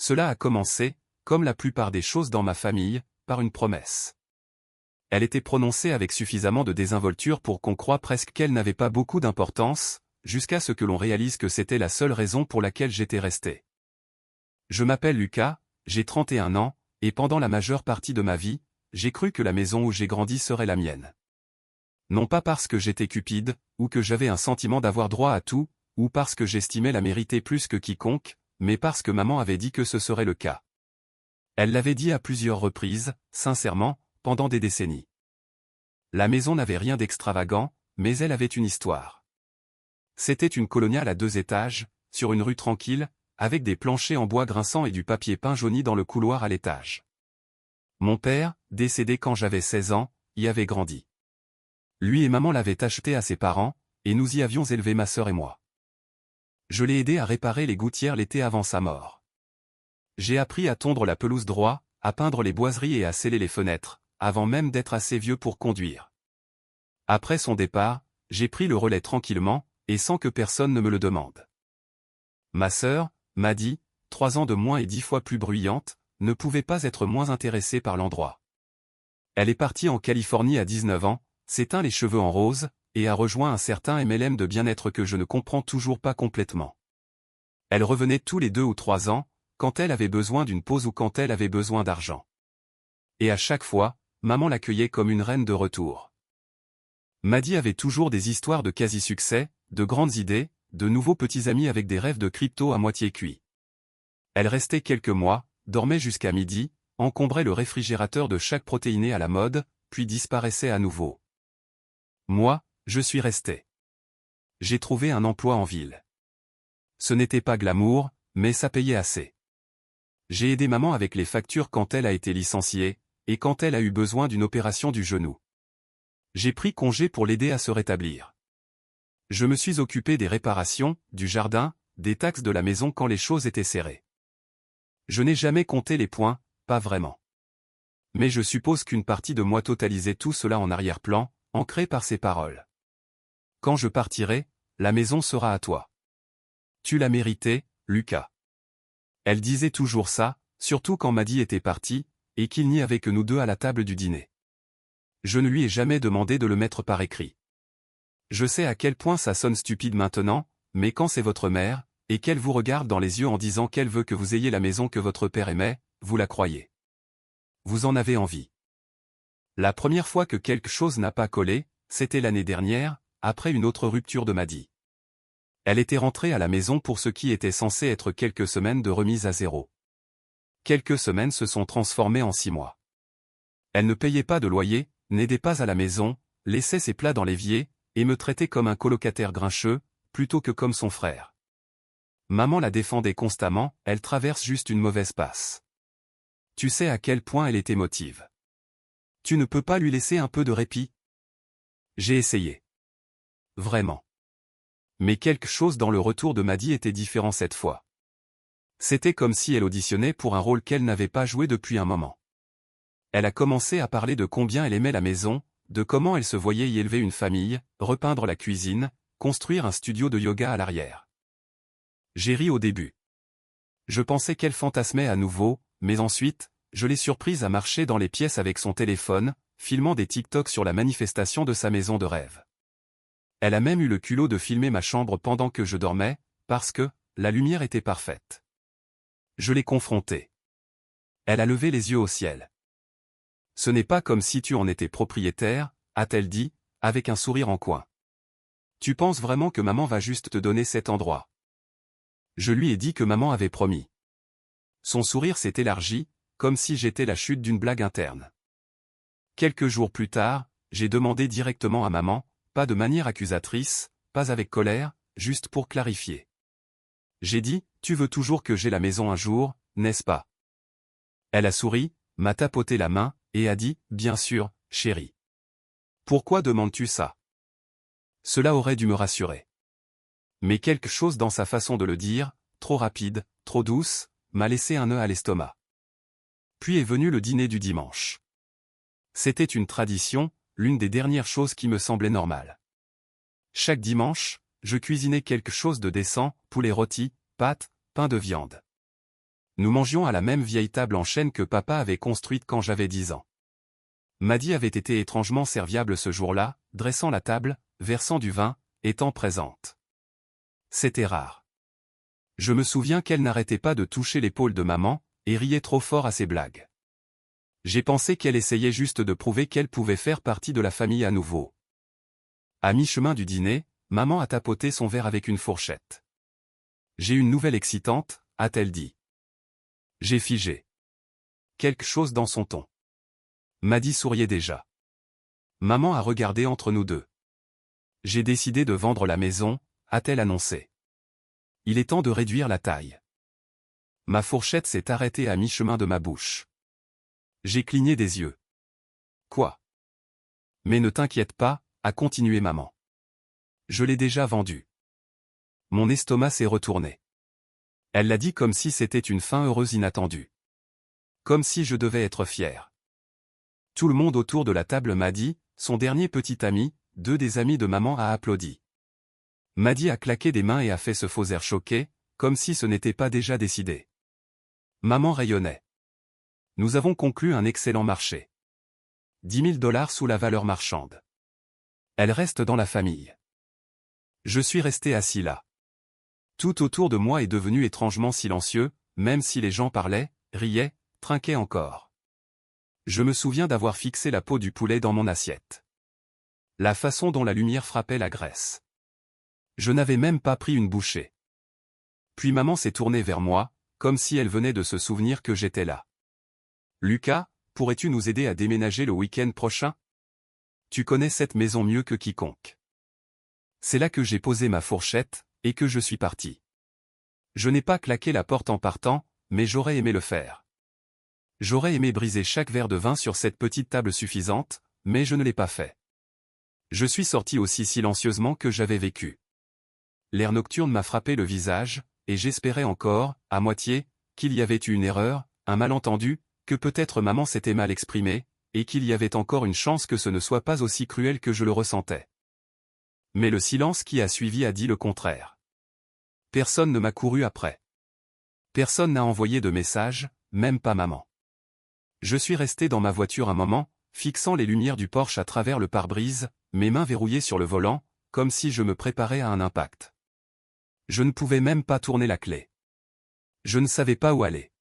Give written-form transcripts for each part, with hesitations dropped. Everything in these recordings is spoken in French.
Cela a commencé, comme la plupart des choses dans ma famille, par une promesse. Elle était prononcée avec suffisamment de désinvolture pour qu'on croie presque qu'elle n'avait pas beaucoup d'importance, jusqu'à ce que l'on réalise que c'était la seule raison pour laquelle j'étais resté. Je m'appelle Lucas, j'ai 31 ans, et pendant la majeure partie de ma vie, j'ai cru que la maison où j'ai grandi serait la mienne. Non pas parce que j'étais cupide, ou que j'avais un sentiment d'avoir droit à tout, ou parce que j'estimais la mériter plus que quiconque, mais parce que maman avait dit que ce serait le cas. Elle l'avait dit à plusieurs reprises, sincèrement, pendant des décennies. La maison n'avait rien d'extravagant, mais elle avait une histoire. C'était une coloniale à 2 étages, sur une rue tranquille, avec des planchers en bois grinçant et du papier peint jauni dans le couloir à l'étage. Mon père, décédé quand j'avais 16 ans, y avait grandi. Lui et maman l'avaient acheté à ses parents, et nous y avions élevé ma sœur et moi. Je l'ai aidé à réparer les gouttières l'été avant sa mort. J'ai appris à tondre la pelouse droit, à peindre les boiseries et à sceller les fenêtres, avant même d'être assez vieux pour conduire. Après son départ, j'ai pris le relais tranquillement, et sans que personne ne me le demande. Ma sœur, Maddy, 3 ans de moins et 10 fois plus bruyante, ne pouvait pas être moins intéressée par l'endroit. Elle est partie en Californie à 19 ans, s'est teint les cheveux en rose, et a rejoint un certain MLM de bien-être que je ne comprends toujours pas complètement. Elle revenait tous les 2 ou 3 ans, quand elle avait besoin d'une pause ou quand elle avait besoin d'argent. Et à chaque fois, maman l'accueillait comme une reine de retour. Maddy avait toujours des histoires de quasi-succès, de grandes idées, de nouveaux petits amis avec des rêves de crypto à moitié cuits. Elle restait quelques mois, dormait jusqu'à midi, encombrait le réfrigérateur de chaque protéiné à la mode, puis disparaissait à nouveau. Moi, je suis resté. J'ai trouvé un emploi en ville. Ce n'était pas glamour, mais ça payait assez. J'ai aidé maman avec les factures quand elle a été licenciée, et quand elle a eu besoin d'une opération du genou. J'ai pris congé pour l'aider à se rétablir. Je me suis occupé des réparations, du jardin, des taxes de la maison quand les choses étaient serrées. Je n'ai jamais compté les points, pas vraiment. Mais je suppose qu'une partie de moi totalisait tout cela en arrière-plan, ancré par ses paroles. Quand je partirai, la maison sera à toi. Tu l'as mérité, Lucas. Elle disait toujours ça, surtout quand Maddy était partie, et qu'il n'y avait que nous deux à la table du dîner. Je ne lui ai jamais demandé de le mettre par écrit. Je sais à quel point ça sonne stupide maintenant, mais quand c'est votre mère, et qu'elle vous regarde dans les yeux en disant qu'elle veut que vous ayez la maison que votre père aimait, vous la croyez. Vous en avez envie. La première fois que quelque chose n'a pas collé, c'était l'année dernière, après une autre rupture de Maddy. Elle était rentrée à la maison pour ce qui était censé être quelques semaines de remise à zéro. Quelques semaines se sont transformées en 6 mois. Elle ne payait pas de loyer, n'aidait pas à la maison, laissait ses plats dans l'évier, et me traitait comme un colocataire grincheux, plutôt que comme son frère. Maman la défendait constamment, elle traverse juste une mauvaise passe. Tu sais à quel point elle est émotive. Tu ne peux pas lui laisser un peu de répit? J'ai essayé. Vraiment. Mais quelque chose dans le retour de Maddy était différent cette fois. C'était comme si elle auditionnait pour un rôle qu'elle n'avait pas joué depuis un moment. Elle a commencé à parler de combien elle aimait la maison, de comment elle se voyait y élever une famille, repeindre la cuisine, construire un studio de yoga à l'arrière. J'ai ri au début. Je pensais qu'elle fantasmait à nouveau, mais ensuite, je l'ai surprise à marcher dans les pièces avec son téléphone, filmant des TikTok sur la manifestation de sa maison de rêve. Elle a même eu le culot de filmer ma chambre pendant que je dormais, parce que la lumière était parfaite. Je l'ai confrontée. Elle a levé les yeux au ciel. Ce n'est pas comme si tu en étais propriétaire, a-t-elle dit, avec un sourire en coin. Tu penses vraiment que maman va juste te donner cet endroit? Je lui ai dit que maman avait promis. Son sourire s'est élargi, comme si j'étais la chute d'une blague interne. Quelques jours plus tard, j'ai demandé directement à maman, pas de manière accusatrice, pas avec colère, juste pour clarifier. J'ai dit, tu veux toujours que j'aie la maison un jour, n'est-ce pas? Elle a souri, m'a tapoté la main, et a dit, bien sûr, chérie. Pourquoi demandes-tu ça? Cela aurait dû me rassurer. Mais quelque chose dans sa façon de le dire, trop rapide, trop douce, m'a laissé un nœud à l'estomac. Puis est venu le dîner du dimanche. C'était une tradition, l'une des dernières choses qui me semblait normale. Chaque dimanche, je cuisinais quelque chose de décent, poulet rôti, pâtes, pain de viande. Nous mangions à la même vieille table en chêne que papa avait construite quand j'avais 10 ans. Maddy avait été étrangement serviable ce jour-là, dressant la table, versant du vin, étant présente. C'était rare. Je me souviens qu'elle n'arrêtait pas de toucher l'épaule de maman, et riait trop fort à ses blagues. J'ai pensé qu'elle essayait juste de prouver qu'elle pouvait faire partie de la famille à nouveau. À mi-chemin du dîner, maman a tapoté son verre avec une fourchette. J'ai une nouvelle excitante, a-t-elle dit. J'ai figé. Quelque chose dans son ton. Maddy souriait déjà. Maman a regardé entre nous deux. J'ai décidé de vendre la maison, a-t-elle annoncé. Il est temps de réduire la taille. Ma fourchette s'est arrêtée à mi-chemin de ma bouche. J'ai cligné des yeux. Quoi? Mais ne t'inquiète pas, a continué maman. Je l'ai déjà vendue. Mon estomac s'est retourné. Elle l'a dit comme si c'était une fin heureuse inattendue. Comme si je devais être fier. Tout le monde autour de la table m'a dit, son dernier petit ami, deux des amis de maman a applaudi. Maddy a claqué des mains et a fait ce faux air choqué, comme si ce n'était pas déjà décidé. Maman rayonnait. Nous avons conclu un excellent marché. 10 000 $ sous la valeur marchande. Elle reste dans la famille. Je suis resté assis là. Tout autour de moi est devenu étrangement silencieux, même si les gens parlaient, riaient, trinquaient encore. Je me souviens d'avoir fixé la peau du poulet dans mon assiette. La façon dont la lumière frappait la graisse. Je n'avais même pas pris une bouchée. Puis maman s'est tournée vers moi, comme si elle venait de se souvenir que j'étais là. Lucas, pourrais-tu nous aider à déménager le week-end prochain? Tu connais cette maison mieux que quiconque. C'est là que j'ai posé ma fourchette, et que je suis parti. Je n'ai pas claqué la porte en partant, mais j'aurais aimé le faire. J'aurais aimé briser chaque verre de vin sur cette petite table suffisante, mais je ne l'ai pas fait. Je suis sorti aussi silencieusement que j'avais vécu. L'air nocturne m'a frappé le visage, et j'espérais encore, à moitié, qu'il y avait eu une erreur, un malentendu, que peut-être maman s'était mal exprimée, et qu'il y avait encore une chance que ce ne soit pas aussi cruel que je le ressentais. Mais le silence qui a suivi a dit le contraire. Personne ne m'a couru après. Personne n'a envoyé de message, même pas maman. Je suis resté dans ma voiture un moment, fixant les lumières du Porsche à travers le pare-brise, mes mains verrouillées sur le volant, comme si je me préparais à un impact. Je ne pouvais même pas tourner la clé. Je ne savais pas où aller.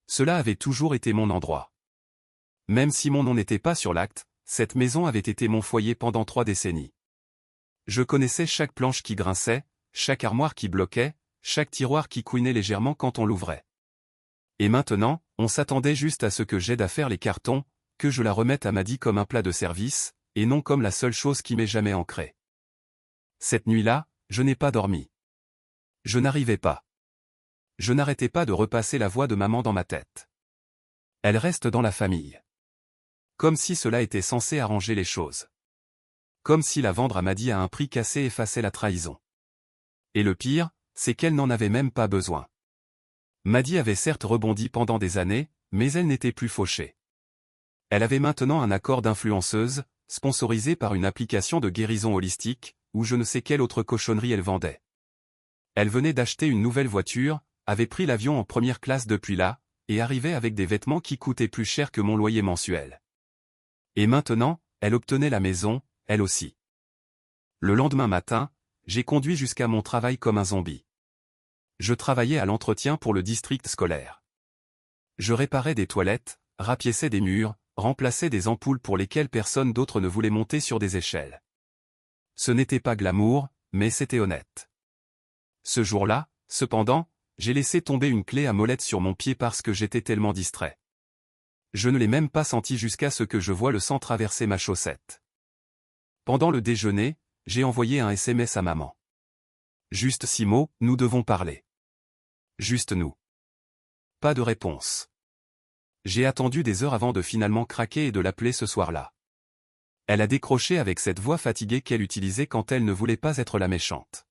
Cela avait toujours été mon endroit. Même si mon nom n'était pas sur l'acte, cette maison avait été mon foyer pendant 3 décennies. Je connaissais chaque planche qui grinçait, chaque armoire qui bloquait, chaque tiroir qui couinait légèrement quand on l'ouvrait. Et maintenant, on s'attendait juste à ce que j'aide à faire les cartons, que je la remette à Maddy comme un plat de service, et non comme la seule chose qui m'est jamais ancrée. Cette nuit-là, je n'ai pas dormi. Je n'arrivais pas. Je n'arrêtais pas de repasser la voix de maman dans ma tête. Elle reste dans la famille. Comme si cela était censé arranger les choses. Comme si la vendre à Maddy à un prix cassé effaçait la trahison. Et le pire, c'est qu'elle n'en avait même pas besoin. Maddy avait certes rebondi pendant des années, mais elle n'était plus fauchée. Elle avait maintenant un accord d'influenceuse, sponsorisé par une application de guérison holistique, ou je ne sais quelle autre cochonnerie elle vendait. Elle venait d'acheter une nouvelle voiture, avait pris l'avion en première classe depuis là, et arrivait avec des vêtements qui coûtaient plus cher que mon loyer mensuel. Et maintenant, elle obtenait la maison, elle aussi. Le lendemain matin, j'ai conduit jusqu'à mon travail comme un zombie. Je travaillais à l'entretien pour le district scolaire. Je réparais des toilettes, rapiéçais des murs, remplaçais des ampoules pour lesquelles personne d'autre ne voulait monter sur des échelles. Ce n'était pas glamour, mais c'était honnête. Ce jour-là, cependant, j'ai laissé tomber une clé à molette sur mon pied parce que j'étais tellement distrait. Je ne l'ai même pas senti jusqu'à ce que je voie le sang traverser ma chaussette. Pendant le déjeuner, j'ai envoyé un SMS à maman. Juste 6 mots, nous devons parler. Juste nous. Pas de réponse. J'ai attendu des heures avant de finalement craquer et de l'appeler ce soir-là. Elle a décroché avec cette voix fatiguée qu'elle utilisait quand elle ne voulait pas être la méchante.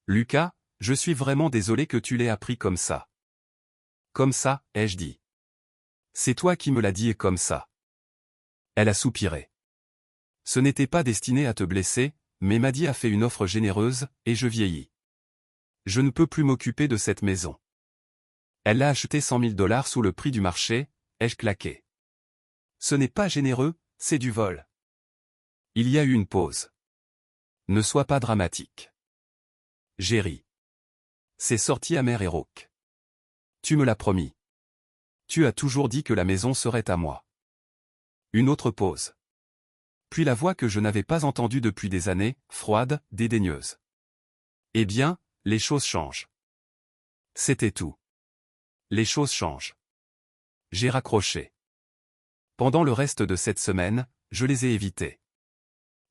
Lucas, je suis vraiment désolé que tu l'aies appris comme ça. Comme ça, ai-je dit. C'est toi qui me l'as dit et comme ça. Elle a soupiré. Ce n'était pas destiné à te blesser, mais Maddy a fait une offre généreuse, et je vieillis. Je ne peux plus m'occuper de cette maison. Elle l'a acheté 100 000 $ sous le prix du marché, ai-je claqué. Ce n'est pas généreux, c'est du vol. Il y a eu une pause. Ne sois pas dramatique. J'ai ri. C'est sorti amer et rauque. Tu me l'as promis. Tu as toujours dit que la maison serait à moi. Une autre pause. Puis la voix que je n'avais pas entendue depuis des années, froide, dédaigneuse. Eh bien, les choses changent. C'était tout. Les choses changent. J'ai raccroché. Pendant le reste de cette semaine, je les ai évités.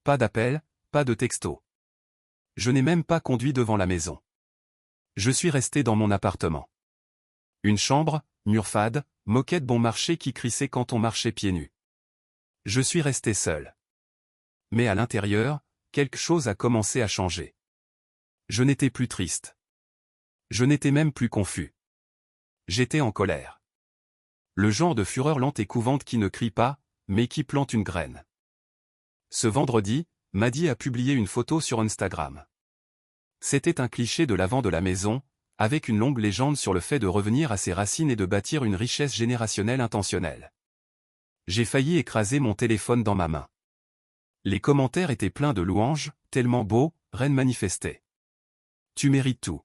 Pas d'appel, pas de texto. Je n'ai même pas conduit devant la maison. Je suis resté dans mon appartement. Une chambre, mur fade, moquette bon marché qui crissait quand on marchait pieds nus. Je suis resté seul. Mais à l'intérieur, quelque chose a commencé à changer. Je n'étais plus triste. Je n'étais même plus confus. J'étais en colère. Le genre de fureur lente et couvante qui ne crie pas, mais qui plante une graine. Ce vendredi, Maddy a publié une photo sur Instagram. C'était un cliché de l'avant de la maison, avec une longue légende sur le fait de revenir à ses racines et de bâtir une richesse générationnelle intentionnelle. J'ai failli écraser mon téléphone dans ma main. Les commentaires étaient pleins de louanges, tellement beau, reine manifestait. Tu mérites tout.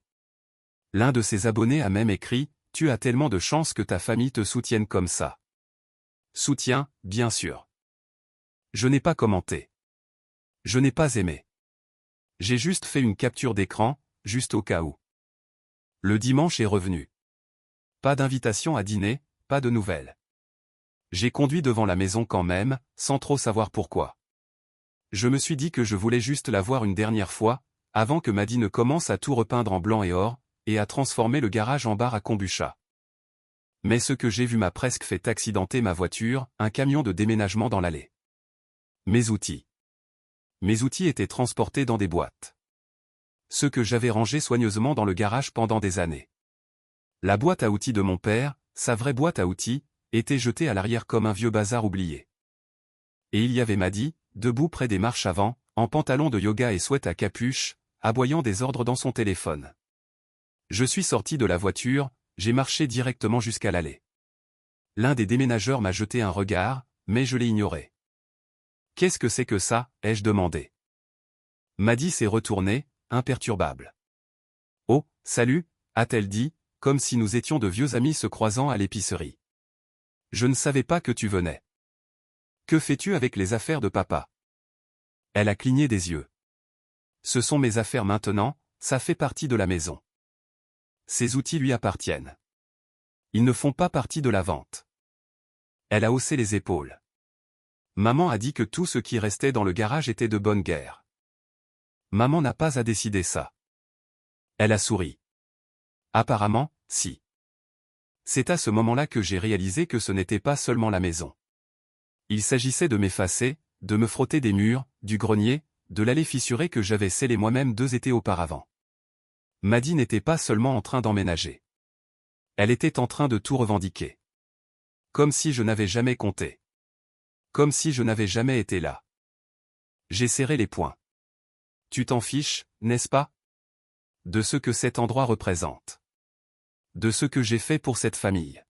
L'un de ses abonnés a même écrit, tu as tellement de chance que ta famille te soutienne comme ça. Soutien, bien sûr. Je n'ai pas commenté. Je n'ai pas aimé. J'ai juste fait une capture d'écran, juste au cas où. Le dimanche est revenu. Pas d'invitation à dîner, pas de nouvelles. J'ai conduit devant la maison quand même, sans trop savoir pourquoi. Je me suis dit que je voulais juste la voir une dernière fois, avant que Maddy ne commence à tout repeindre en blanc et or, et à transformer le garage en bar à kombucha. Mais ce que j'ai vu m'a presque fait accidenter ma voiture, un camion de déménagement dans l'allée. Mes outils. Mes outils étaient transportés dans des boîtes. Ceux que j'avais rangés soigneusement dans le garage pendant des années. La boîte à outils de mon père, sa vraie boîte à outils, était jetée à l'arrière comme un vieux bazar oublié. Et il y avait Maddy, debout près des marches avant, en pantalon de yoga et sweat à capuche, aboyant des ordres dans son téléphone. Je suis sorti de la voiture, j'ai marché directement jusqu'à l'allée. L'un des déménageurs m'a jeté un regard, mais je l'ai ignoré. « Qu'est-ce que c'est que ça ?» ai-je demandé. Maddy s'est retournée, imperturbable. « Oh, salut !» a-t-elle dit, comme si nous étions de vieux amis se croisant à l'épicerie. « Je ne savais pas que tu venais. Que fais-tu avec les affaires de papa ?» Elle a cligné des yeux. « Ce sont mes affaires maintenant, ça fait partie de la maison. Ces outils lui appartiennent. Ils ne font pas partie de la vente. » Elle a haussé les épaules. Maman a dit que tout ce qui restait dans le garage était de bonne guerre. Maman n'a pas à décider ça. Elle a souri. Apparemment, si. C'est à ce moment-là que j'ai réalisé que ce n'était pas seulement la maison. Il s'agissait de m'effacer, de me frotter des murs, du grenier, de l'allée fissurée que j'avais scellée moi-même 2 étés auparavant. Maddy n'était pas seulement en train d'emménager. Elle était en train de tout revendiquer. Comme si je n'avais jamais compté. Comme si je n'avais jamais été là. J'ai serré les poings. Tu t'en fiches, n'est-ce pas? De ce que cet endroit représente. De ce que j'ai fait pour cette famille.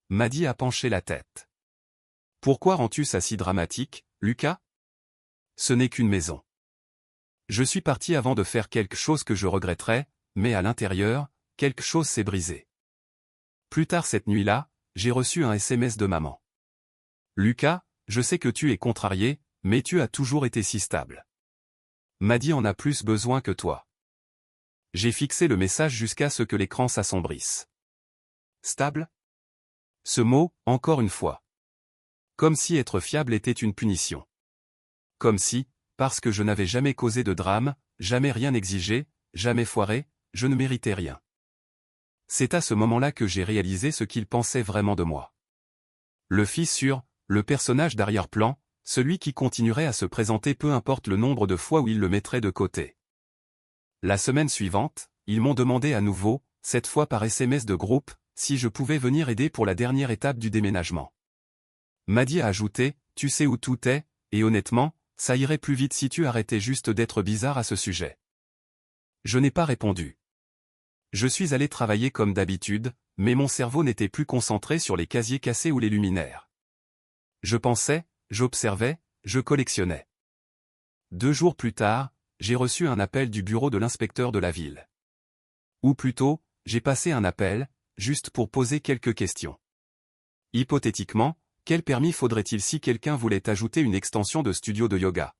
Maddy a penché la tête. Pourquoi rends-tu ça si dramatique, Lucas? Ce n'est qu'une maison. Je suis parti avant de faire quelque chose que je regretterais, mais à l'intérieur, quelque chose s'est brisé. Plus tard cette nuit-là, j'ai reçu un SMS de maman. Lucas, je sais que tu es contrarié, mais tu as toujours été si stable. Maddy en a plus besoin que toi. J'ai fixé le message jusqu'à ce que l'écran s'assombrisse. Stable? Ce mot, encore une fois. Comme si être fiable était une punition. Comme si, parce que je n'avais jamais causé de drame, jamais rien exigé, jamais foiré, je ne méritais rien. C'est à ce moment-là que j'ai réalisé ce qu'il pensait vraiment de moi. Le fils sûr, le personnage d'arrière-plan, celui qui continuerait à se présenter peu importe le nombre de fois où il le mettrait de côté. La semaine suivante, ils m'ont demandé à nouveau, cette fois par SMS de groupe, si je pouvais venir aider pour la dernière étape du déménagement. Maddy a ajouté, tu sais où tout est, et honnêtement, ça irait plus vite si tu arrêtais juste d'être bizarre à ce sujet. Je n'ai pas répondu. Je suis allé travailler comme d'habitude, mais mon cerveau n'était plus concentré sur les casiers cassés ou les luminaires. Je pensais, j'observais, je collectionnais. 2 jours plus tard, j'ai reçu un appel du bureau de l'inspecteur de la ville. Ou plutôt, j'ai passé un appel, juste pour poser quelques questions. Hypothétiquement, quel permis faudrait-il si quelqu'un voulait ajouter une extension de studio de yoga?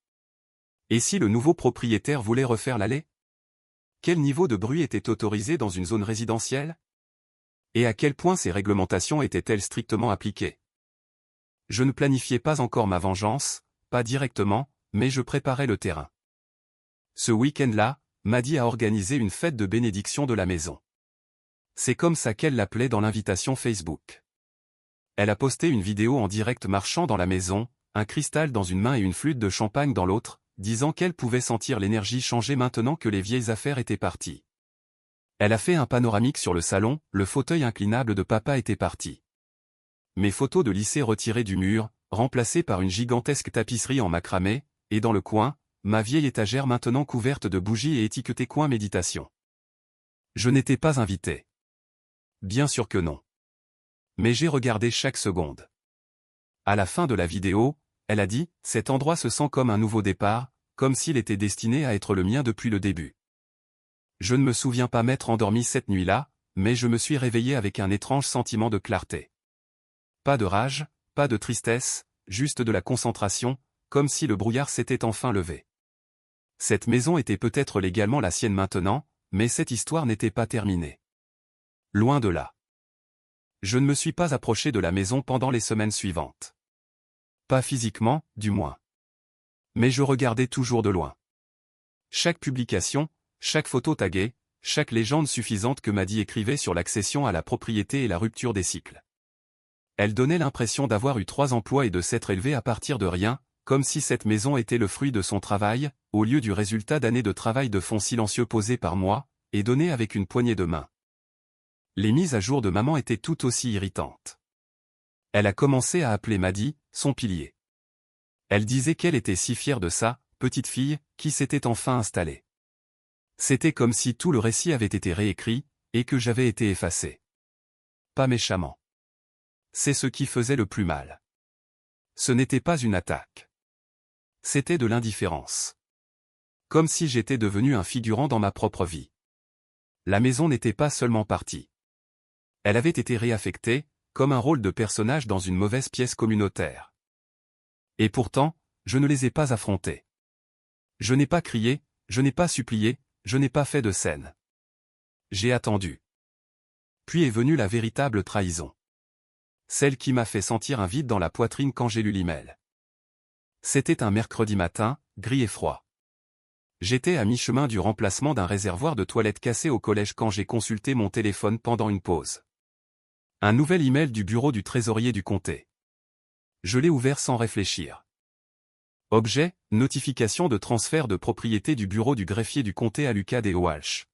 Et si le nouveau propriétaire voulait refaire l'allée? Quel niveau de bruit était autorisé dans une zone résidentielle? Et à quel point ces réglementations étaient-elles strictement appliquées? Je ne planifiais pas encore ma vengeance, pas directement, mais je préparais le terrain. Ce week-end-là, Maddy a organisé une fête de bénédiction de la maison. C'est comme ça qu'elle l'appelait dans l'invitation Facebook. Elle a posté une vidéo en direct marchant dans la maison, un cristal dans une main et une flûte de champagne dans l'autre, disant qu'elle pouvait sentir l'énergie changer maintenant que les vieilles affaires étaient parties. Elle a fait un panoramique sur le salon, le fauteuil inclinable de papa était parti. Mes photos de lycée retirées du mur, remplacées par une gigantesque tapisserie en macramé, et dans le coin, ma vieille étagère maintenant couverte de bougies et étiquetée coin méditation. Je n'étais pas invité. Bien sûr que non. Mais j'ai regardé chaque seconde. À la fin de la vidéo, elle a dit, « Cet endroit se sent comme un nouveau départ, comme s'il était destiné à être le mien depuis le début. » Je ne me souviens pas m'être endormi cette nuit-là, mais je me suis réveillé avec un étrange sentiment de clarté. Pas de rage, pas de tristesse, juste de la concentration, comme si le brouillard s'était enfin levé. Cette maison était peut-être légalement la sienne maintenant, mais cette histoire n'était pas terminée. Loin de là. Je ne me suis pas approché de la maison pendant les semaines suivantes. Pas physiquement, du moins. Mais je regardais toujours de loin. Chaque publication, chaque photo taguée, chaque légende suffisante que Maddy écrivait sur l'accession à la propriété et la rupture des cycles. Elle donnait l'impression d'avoir eu 3 emplois et de s'être élevée à partir de rien, comme si cette maison était le fruit de son travail, au lieu du résultat d'années de travail de fond silencieux posé par moi, et donné avec une poignée de main. Les mises à jour de maman étaient tout aussi irritantes. Elle a commencé à appeler Maddy, son pilier. Elle disait qu'elle était si fière de ça, petite fille, qui s'était enfin installée. C'était comme si tout le récit avait été réécrit, et que j'avais été effacé. Pas méchamment. C'est ce qui faisait le plus mal. Ce n'était pas une attaque. C'était de l'indifférence. Comme si j'étais devenu un figurant dans ma propre vie. La maison n'était pas seulement partie. Elle avait été réaffectée, comme un rôle de personnage dans une mauvaise pièce communautaire. Et pourtant, je ne les ai pas affrontés. Je n'ai pas crié, je n'ai pas supplié, je n'ai pas fait de scène. J'ai attendu. Puis est venue la véritable trahison. Celle qui m'a fait sentir un vide dans la poitrine quand j'ai lu l'email. C'était un mercredi matin, gris et froid. J'étais à mi-chemin du remplacement d'un réservoir de toilettes cassé au collège quand j'ai consulté mon téléphone pendant une pause. Un nouvel email du bureau du trésorier du comté. Je l'ai ouvert sans réfléchir. Objet, notification de transfert de propriété du bureau du greffier du comté à Lucas et Walsh.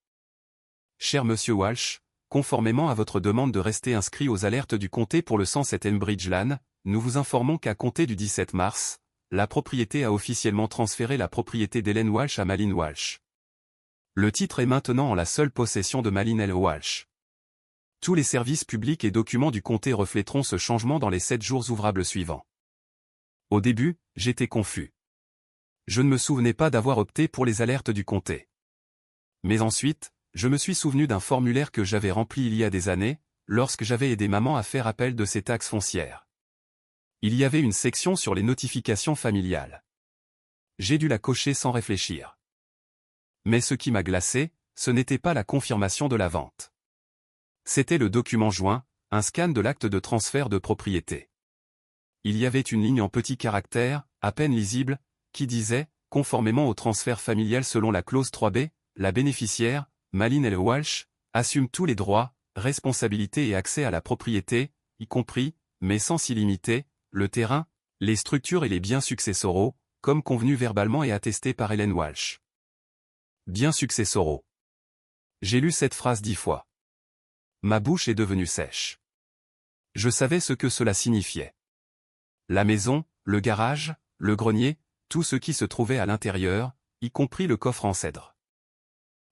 Cher Monsieur Walsh, conformément à votre demande de rester inscrit aux alertes du comté pour le 107 Enbridge Lane, nous vous informons qu'à compter du 17 mars, la propriété a officiellement transféré la propriété d'Helen Walsh à Malin Walsh. Le titre est maintenant en la seule possession de Malin L. Walsh. Tous les services publics et documents du comté refléteront ce changement dans les 7 jours ouvrables suivants. Au début, j'étais confus. Je ne me souvenais pas d'avoir opté pour les alertes du comté. Mais ensuite, je me suis souvenu d'un formulaire que j'avais rempli il y a des années, lorsque j'avais aidé maman à faire appel de ses taxes foncières. Il y avait une section sur les notifications familiales. J'ai dû la cocher sans réfléchir. Mais ce qui m'a glacé, ce n'était pas la confirmation de la vente. C'était le document joint, un scan de l'acte de transfert de propriété. Il y avait une ligne en petits caractères, à peine lisible, qui disait, conformément au transfert familial selon la clause 3b, la bénéficiaire, Malin L. Walsh, assume tous les droits, responsabilités et accès à la propriété, y compris, mais sans illimité, le terrain, les structures et les biens successoraux, comme convenu verbalement et attesté par Helen Walsh. Biens successoraux. J'ai lu cette phrase 10 fois. Ma bouche est devenue sèche. Je savais ce que cela signifiait. La maison, le garage, le grenier, tout ce qui se trouvait à l'intérieur, y compris le coffre en cèdre.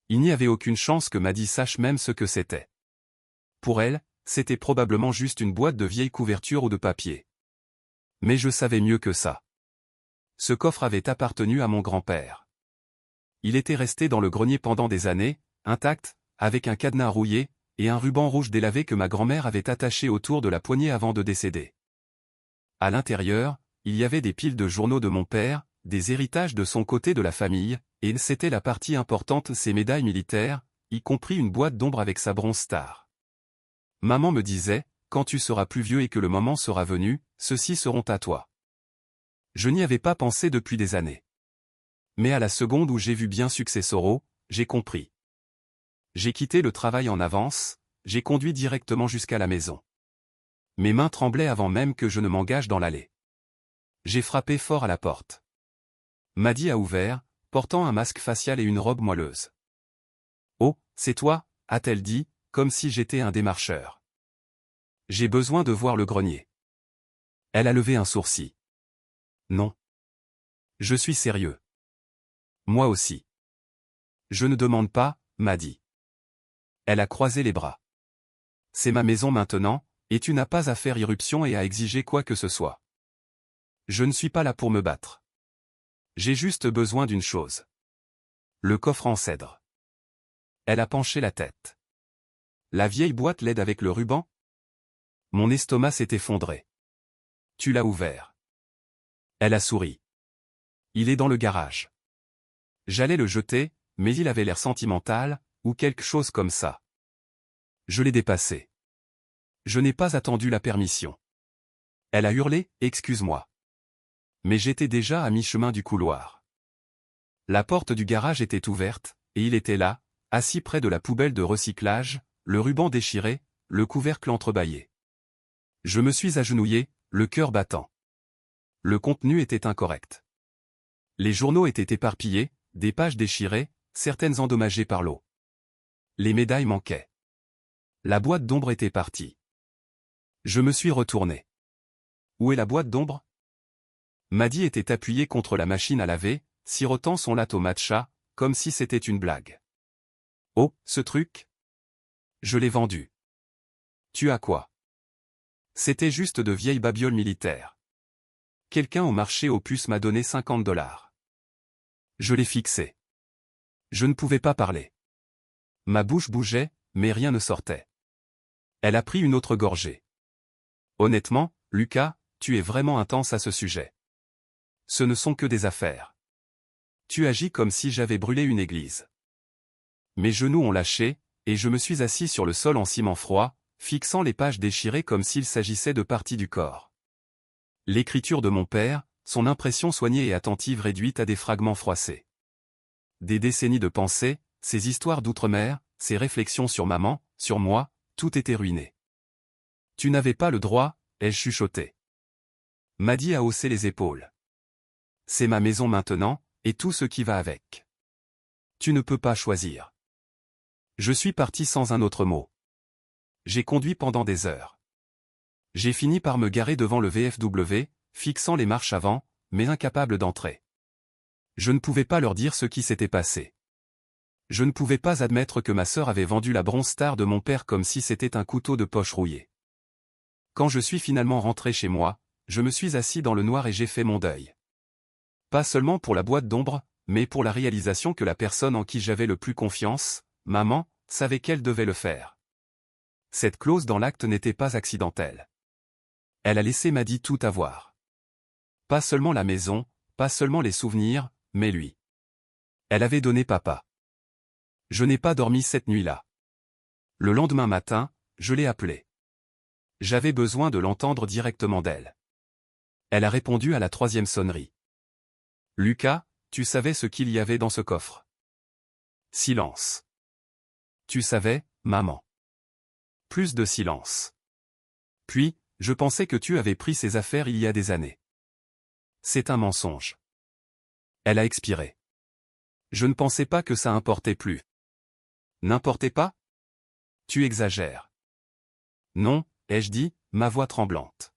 Il n'y avait aucune chance que Maddy sache même ce que c'était. Pour elle, c'était probablement juste une boîte de vieilles couvertures ou de papier. Mais je savais mieux que ça. Ce coffre avait appartenu à mon grand-père. Il était resté dans le grenier pendant des années, intact, avec un cadenas rouillé, et un ruban rouge délavé que ma grand-mère avait attaché autour de la poignée avant de décéder. À l'intérieur, il y avait des piles de journaux de mon père, des héritages de son côté de la famille, et c'était la partie importante, ses médailles militaires, y compris une boîte d'ombre avec sa bronze star. Maman me disait, quand tu seras plus vieux et que le moment sera venu, ceux-ci seront à toi. Je n'y avais pas pensé depuis des années. Mais à la seconde où j'ai vu bien Successoro, j'ai compris. J'ai quitté le travail en avance, j'ai conduit directement jusqu'à la maison. Mes mains tremblaient avant même que je ne m'engage dans l'allée. J'ai frappé fort à la porte. Maddy a ouvert, portant un masque facial et une robe moelleuse. « Oh, c'est toi » a-t-elle dit, comme si j'étais un démarcheur. « J'ai besoin de voir le grenier. » Elle a levé un sourcil. « Non. Je suis sérieux. »« Moi aussi. »« Je ne demande pas, » m'a dit. Elle a croisé les bras. « C'est ma maison maintenant, et tu n'as pas à faire irruption et à exiger quoi que ce soit. Je ne suis pas là pour me battre. J'ai juste besoin d'une chose. Le coffre en cèdre. » Elle a penché la tête. « La vieille boîte laide avec le ruban ?» Mon estomac s'est effondré. « Tu l'as ouvert. » Elle a souri. « Il est dans le garage. » J'allais le jeter, mais il avait l'air sentimental, ou quelque chose comme ça. Je l'ai dépassé. Je n'ai pas attendu la permission. Elle a hurlé, « Excuse-moi. » Mais j'étais déjà à mi-chemin du couloir. La porte du garage était ouverte, et il était là, assis près de la poubelle de recyclage, le ruban déchiré, le couvercle entrebâillé. Je me suis agenouillé, le cœur battant. Le contenu était incorrect. Les journaux étaient éparpillés, des pages déchirées, certaines endommagées par l'eau. Les médailles manquaient. La boîte d'ombre était partie. Je me suis retourné. Où est la boîte d'ombre? Maddy était appuyée contre la machine à laver, sirotant son latte au matcha, comme si c'était une blague. Oh, ce truc? Je l'ai vendu. Tu as quoi? C'était juste de vieilles babioles militaires. Quelqu'un au marché aux puces m'a donné 50 $. Je l'ai fixé. Je ne pouvais pas parler. Ma bouche bougeait, mais rien ne sortait. Elle a pris une autre gorgée. Honnêtement, Lucas, tu es vraiment intense à ce sujet. Ce ne sont que des affaires. Tu agis comme si j'avais brûlé une église. Mes genoux ont lâché, et je me suis assis sur le sol en ciment froid, fixant les pages déchirées comme s'il s'agissait de parties du corps. L'écriture de mon père, son impression soignée et attentive réduite à des fragments froissés. Des décennies de pensées, ses histoires d'outre-mer, ses réflexions sur maman, sur moi, tout était ruiné. Tu n'avais pas le droit, ai-je chuchoté. Maddy a haussé les épaules. C'est ma maison maintenant, et tout ce qui va avec. Tu ne peux pas choisir. Je suis parti sans un autre mot. J'ai conduit pendant des heures. J'ai fini par me garer devant le VFW, fixant les marches avant, mais incapable d'entrer. Je ne pouvais pas leur dire ce qui s'était passé. Je ne pouvais pas admettre que ma sœur avait vendu la bronze star de mon père comme si c'était un couteau de poche rouillé. Quand je suis finalement rentré chez moi, je me suis assis dans le noir et j'ai fait mon deuil. Pas seulement pour la boîte d'ombre, mais pour la réalisation que la personne en qui j'avais le plus confiance, maman, savait qu'elle devait le faire. Cette clause dans l'acte n'était pas accidentelle. Elle a laissé Maddy tout avoir. Pas seulement la maison, pas seulement les souvenirs, mais lui. Elle avait donné papa. Je n'ai pas dormi cette nuit-là. Le lendemain matin, je l'ai appelée. J'avais besoin de l'entendre directement d'elle. Elle a répondu à la 3e sonnerie. Lucas, tu savais ce qu'il y avait dans ce coffre. Silence. Tu savais, maman. Plus de silence. Puis, je pensais que tu avais pris ses affaires il y a des années. C'est un mensonge. Elle a expiré. Je ne pensais pas que ça importait plus. N'importait pas? Tu exagères. Non, ai-je dit, ma voix tremblante.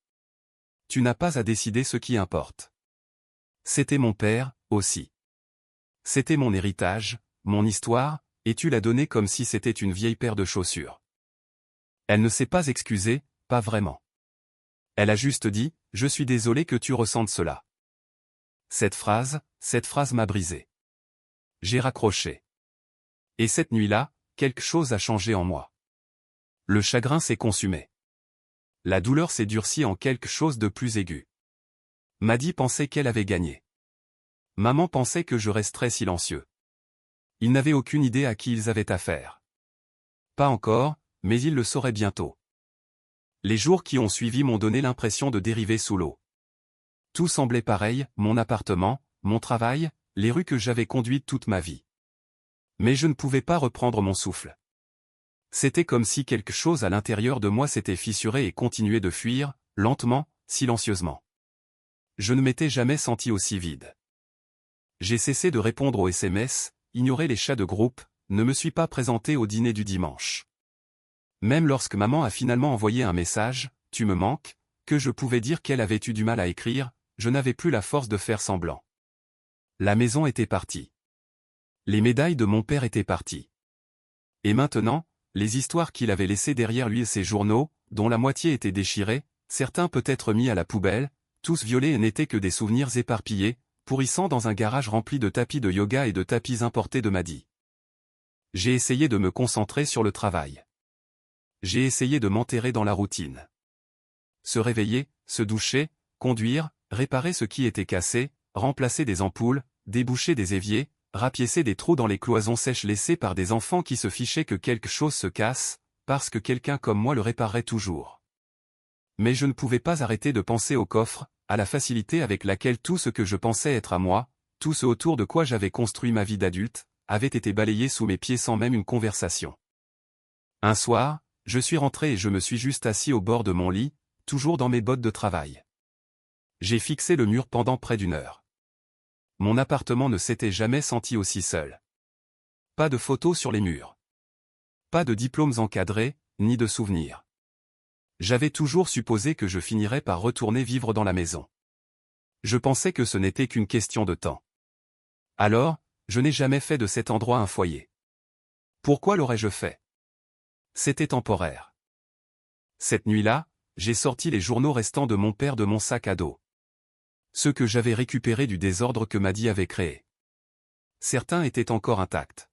Tu n'as pas à décider ce qui importe. C'était mon père, aussi. C'était mon héritage, mon histoire, et tu l'as donné comme si c'était une vieille paire de chaussures. Elle ne s'est pas excusée, pas vraiment. Elle a juste dit, je suis désolé que tu ressentes cela. Cette phrase m'a brisé. J'ai raccroché. Et cette nuit-là, quelque chose a changé en moi. Le chagrin s'est consumé. La douleur s'est durcie en quelque chose de plus aigu. Maddy pensait qu'elle avait gagné. Maman pensait que je resterais silencieux. Ils n'avaient aucune idée à qui ils avaient affaire. Pas encore, mais ils le sauraient bientôt. Les jours qui ont suivi m'ont donné l'impression de dériver sous l'eau. Tout semblait pareil, mon appartement, mon travail, les rues que j'avais conduites toute ma vie. Mais je ne pouvais pas reprendre mon souffle. C'était comme si quelque chose à l'intérieur de moi s'était fissuré et continuait de fuir, lentement, silencieusement. Je ne m'étais jamais senti aussi vide. J'ai cessé de répondre aux SMS, ignoré les chats de groupe, ne me suis pas présenté au dîner du dimanche. Même lorsque maman a finalement envoyé un message, « Tu me manques », que je pouvais dire qu'elle avait eu du mal à écrire, je n'avais plus la force de faire semblant. La maison était partie. Les médailles de mon père étaient parties. Et maintenant, les histoires qu'il avait laissées derrière lui et ses journaux, dont la moitié étaient déchirés, certains peut-être mis à la poubelle, tous violés et n'étaient que des souvenirs éparpillés, pourrissant dans un garage rempli de tapis de yoga et de tapis importés de Maddy. J'ai essayé de me concentrer sur le travail. J'ai essayé de m'enterrer dans la routine. Se réveiller, se doucher, conduire, réparer ce qui était cassé, remplacer des ampoules, déboucher des éviers, rapiécer des trous dans les cloisons sèches laissées par des enfants qui se fichaient que quelque chose se casse, parce que quelqu'un comme moi le réparerait toujours. Mais je ne pouvais pas arrêter de penser au coffre, à la facilité avec laquelle tout ce que je pensais être à moi, tout ce autour de quoi j'avais construit ma vie d'adulte, avait été balayé sous mes pieds sans même une conversation. Un soir, je suis rentré et je me suis juste assis au bord de mon lit, toujours dans mes bottes de travail. J'ai fixé le mur pendant près d'une heure. Mon appartement ne s'était jamais senti aussi seul. Pas de photos sur les murs. Pas de diplômes encadrés, ni de souvenirs. J'avais toujours supposé que je finirais par retourner vivre dans la maison. Je pensais que ce n'était qu'une question de temps. Alors, je n'ai jamais fait de cet endroit un foyer. Pourquoi l'aurais-je fait? C'était temporaire. Cette nuit-là, j'ai sorti les journaux restants de mon père de mon sac à dos. Ceux que j'avais récupérés du désordre que Maddy avait créé. Certains étaient encore intacts.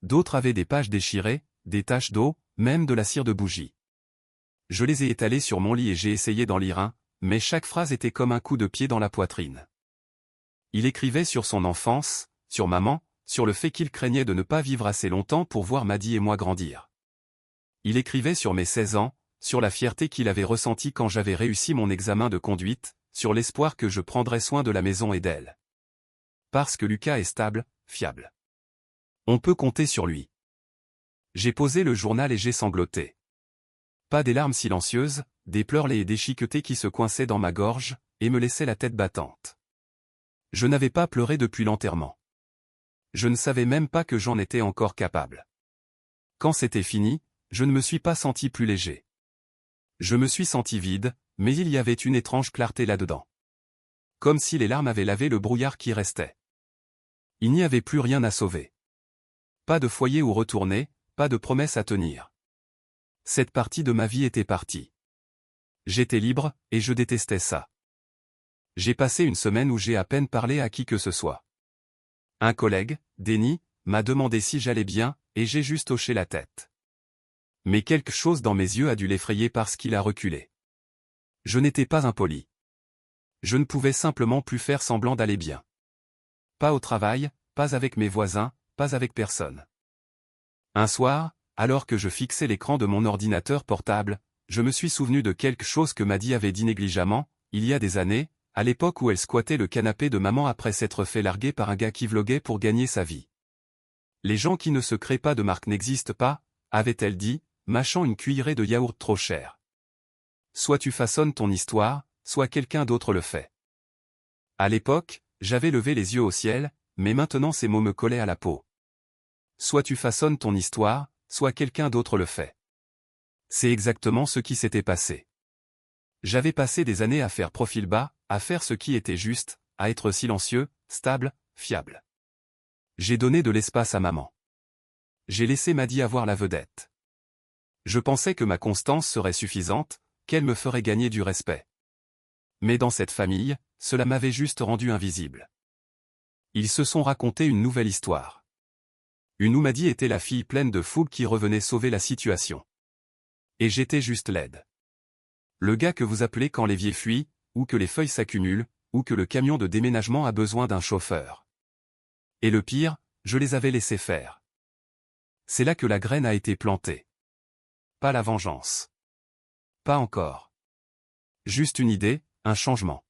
D'autres avaient des pages déchirées, des taches d'eau, même de la cire de bougie. Je les ai étalés sur mon lit et j'ai essayé d'en lire un, mais chaque phrase était comme un coup de pied dans la poitrine. Il écrivait sur son enfance, sur maman, sur le fait qu'il craignait de ne pas vivre assez longtemps pour voir Maddy et moi grandir. Il écrivait sur mes 16 ans, sur la fierté qu'il avait ressentie quand j'avais réussi mon examen de conduite, sur l'espoir que je prendrais soin de la maison et d'elle. Parce que Lucas est stable, fiable. On peut compter sur lui. J'ai posé le journal et j'ai sangloté. Pas des larmes silencieuses, des pleurs laids et déchiquetés qui se coinçaient dans ma gorge, et me laissaient la tête battante. Je n'avais pas pleuré depuis l'enterrement. Je ne savais même pas que j'en étais encore capable. Quand c'était fini, je ne me suis pas senti plus léger. Je me suis senti vide, mais il y avait une étrange clarté là-dedans. Comme si les larmes avaient lavé le brouillard qui restait. Il n'y avait plus rien à sauver. Pas de foyer où retourner, pas de promesse à tenir. Cette partie de ma vie était partie. J'étais libre, et je détestais ça. J'ai passé une semaine où j'ai à peine parlé à qui que ce soit. Un collègue, Denis, m'a demandé si j'allais bien, et j'ai juste hoché la tête. Mais quelque chose dans mes yeux a dû l'effrayer parce qu'il a reculé. Je n'étais pas impoli. Je ne pouvais simplement plus faire semblant d'aller bien. Pas au travail, pas avec mes voisins, pas avec personne. Un soir, alors que je fixais l'écran de mon ordinateur portable, je me suis souvenu de quelque chose que Maddy avait dit négligemment, il y a des années, à l'époque où elle squattait le canapé de maman après s'être fait larguer par un gars qui vloguait pour gagner sa vie. Les gens qui ne se créent pas de marque n'existent pas, avait-elle dit, mâchant une cuillerée de yaourt trop cher. Soit tu façonnes ton histoire, soit quelqu'un d'autre le fait. À l'époque, j'avais levé les yeux au ciel, mais maintenant ces mots me collaient à la peau. Soit tu façonnes ton histoire, soit quelqu'un d'autre le fait. C'est exactement ce qui s'était passé. J'avais passé des années à faire profil bas, à faire ce qui était juste, à être silencieux, stable, fiable. J'ai donné de l'espace à maman. J'ai laissé Maddy avoir la vedette. Je pensais que ma constance serait suffisante, qu'elle me ferait gagner du respect. Mais dans cette famille, cela m'avait juste rendu invisible. Ils se sont raconté une nouvelle histoire. Une Oumadi était la fille pleine de fougue qui revenait sauver la situation. Et j'étais juste laide. Le gars que vous appelez quand l'évier fuit, ou que les feuilles s'accumulent, ou que le camion de déménagement a besoin d'un chauffeur. Et le pire, je les avais laissés faire. C'est là que la graine a été plantée. Pas la vengeance. Pas encore. Juste une idée, un changement.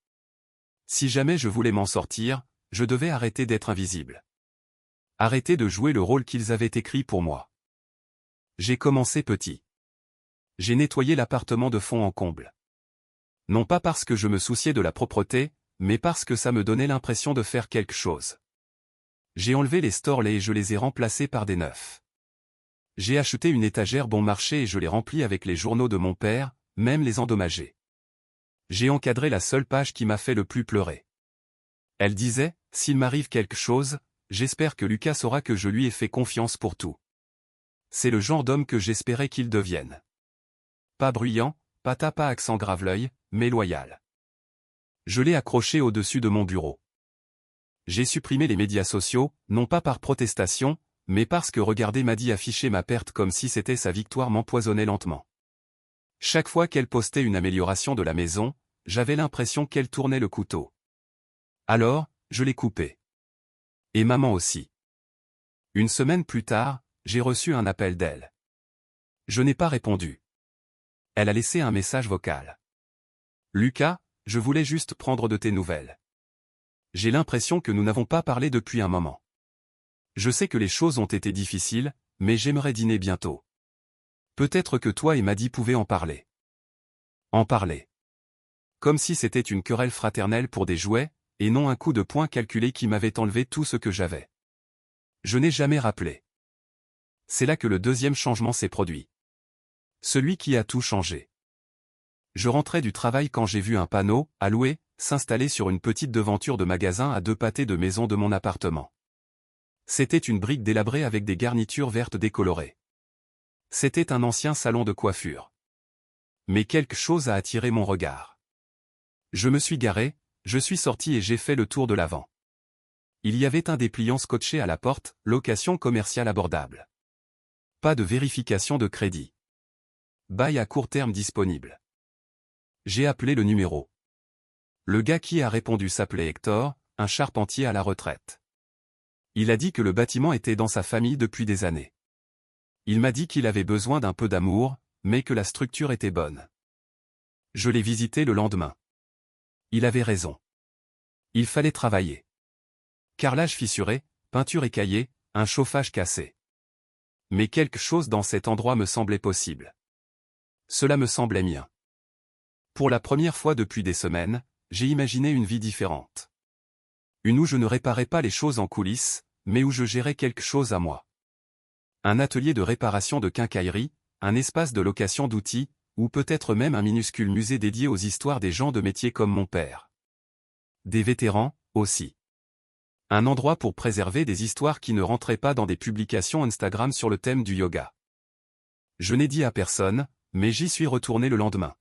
Si jamais je voulais m'en sortir, je devais arrêter d'être invisible. Arrêter de jouer le rôle qu'ils avaient écrit pour moi. J'ai commencé petit. J'ai nettoyé l'appartement de fond en comble. Non pas parce que je me souciais de la propreté, mais parce que ça me donnait l'impression de faire quelque chose. J'ai enlevé les storlets et je les ai remplacés par des neufs. J'ai acheté une étagère bon marché et je l'ai remplie avec les journaux de mon père, même les endommagés. J'ai encadré la seule page qui m'a fait le plus pleurer. Elle disait, « S'il m'arrive quelque chose, j'espère que Lucas saura que je lui ai fait confiance pour tout. » C'est le genre d'homme que j'espérais qu'il devienne. Pas bruyant, pas accent grave-l'œil, mais loyal. Je l'ai accroché au-dessus de mon bureau. J'ai supprimé les médias sociaux, non pas par protestation, mais parce que regarder Maddy afficher ma perte comme si c'était sa victoire m'empoisonnait lentement. Chaque fois qu'elle postait une amélioration de la maison, j'avais l'impression qu'elle tournait le couteau. Alors, je l'ai coupé. Et maman aussi. Une semaine plus tard, j'ai reçu un appel d'elle. Je n'ai pas répondu. Elle a laissé un message vocal. « Lucas, je voulais juste prendre de tes nouvelles. J'ai l'impression que nous n'avons pas parlé depuis un moment. Je sais que les choses ont été difficiles, mais j'aimerais dîner bientôt. Peut-être que toi et Maddy pouvaient en parler. » En parler. Comme si c'était une querelle fraternelle pour des jouets, et non un coup de poing calculé qui m'avait enlevé tout ce que j'avais. Je n'ai jamais rappelé. C'est là que le deuxième changement s'est produit. Celui qui a tout changé. Je rentrais du travail quand j'ai vu un panneau, à louer, s'installer sur une petite devanture de magasin à 2 pâtés de maison de mon appartement. C'était une brique délabrée avec des garnitures vertes décolorées. C'était un ancien salon de coiffure. Mais quelque chose a attiré mon regard. Je me suis garé, je suis sorti et j'ai fait le tour de l'avant. Il y avait un dépliant scotché à la porte, location commerciale abordable. Pas de vérification de crédit. Bail à court terme disponible. J'ai appelé le numéro. Le gars qui a répondu s'appelait Hector, un charpentier à la retraite. Il a dit que le bâtiment était dans sa famille depuis des années. Il m'a dit qu'il avait besoin d'un peu d'amour, mais que la structure était bonne. Je l'ai visité le lendemain. Il avait raison. Il fallait travailler. Carrelage fissuré, peinture écaillée, un chauffage cassé. Mais quelque chose dans cet endroit me semblait possible. Cela me semblait mien. Pour la première fois depuis des semaines, j'ai imaginé une vie différente. Une où je ne réparais pas les choses en coulisses, mais où je gérais quelque chose à moi. Un atelier de réparation de quincaillerie, un espace de location d'outils, ou peut-être même un minuscule musée dédié aux histoires des gens de métier comme mon père. Des vétérans, aussi. Un endroit pour préserver des histoires qui ne rentraient pas dans des publications Instagram sur le thème du yoga. Je n'ai dit à personne, mais j'y suis retourné le lendemain.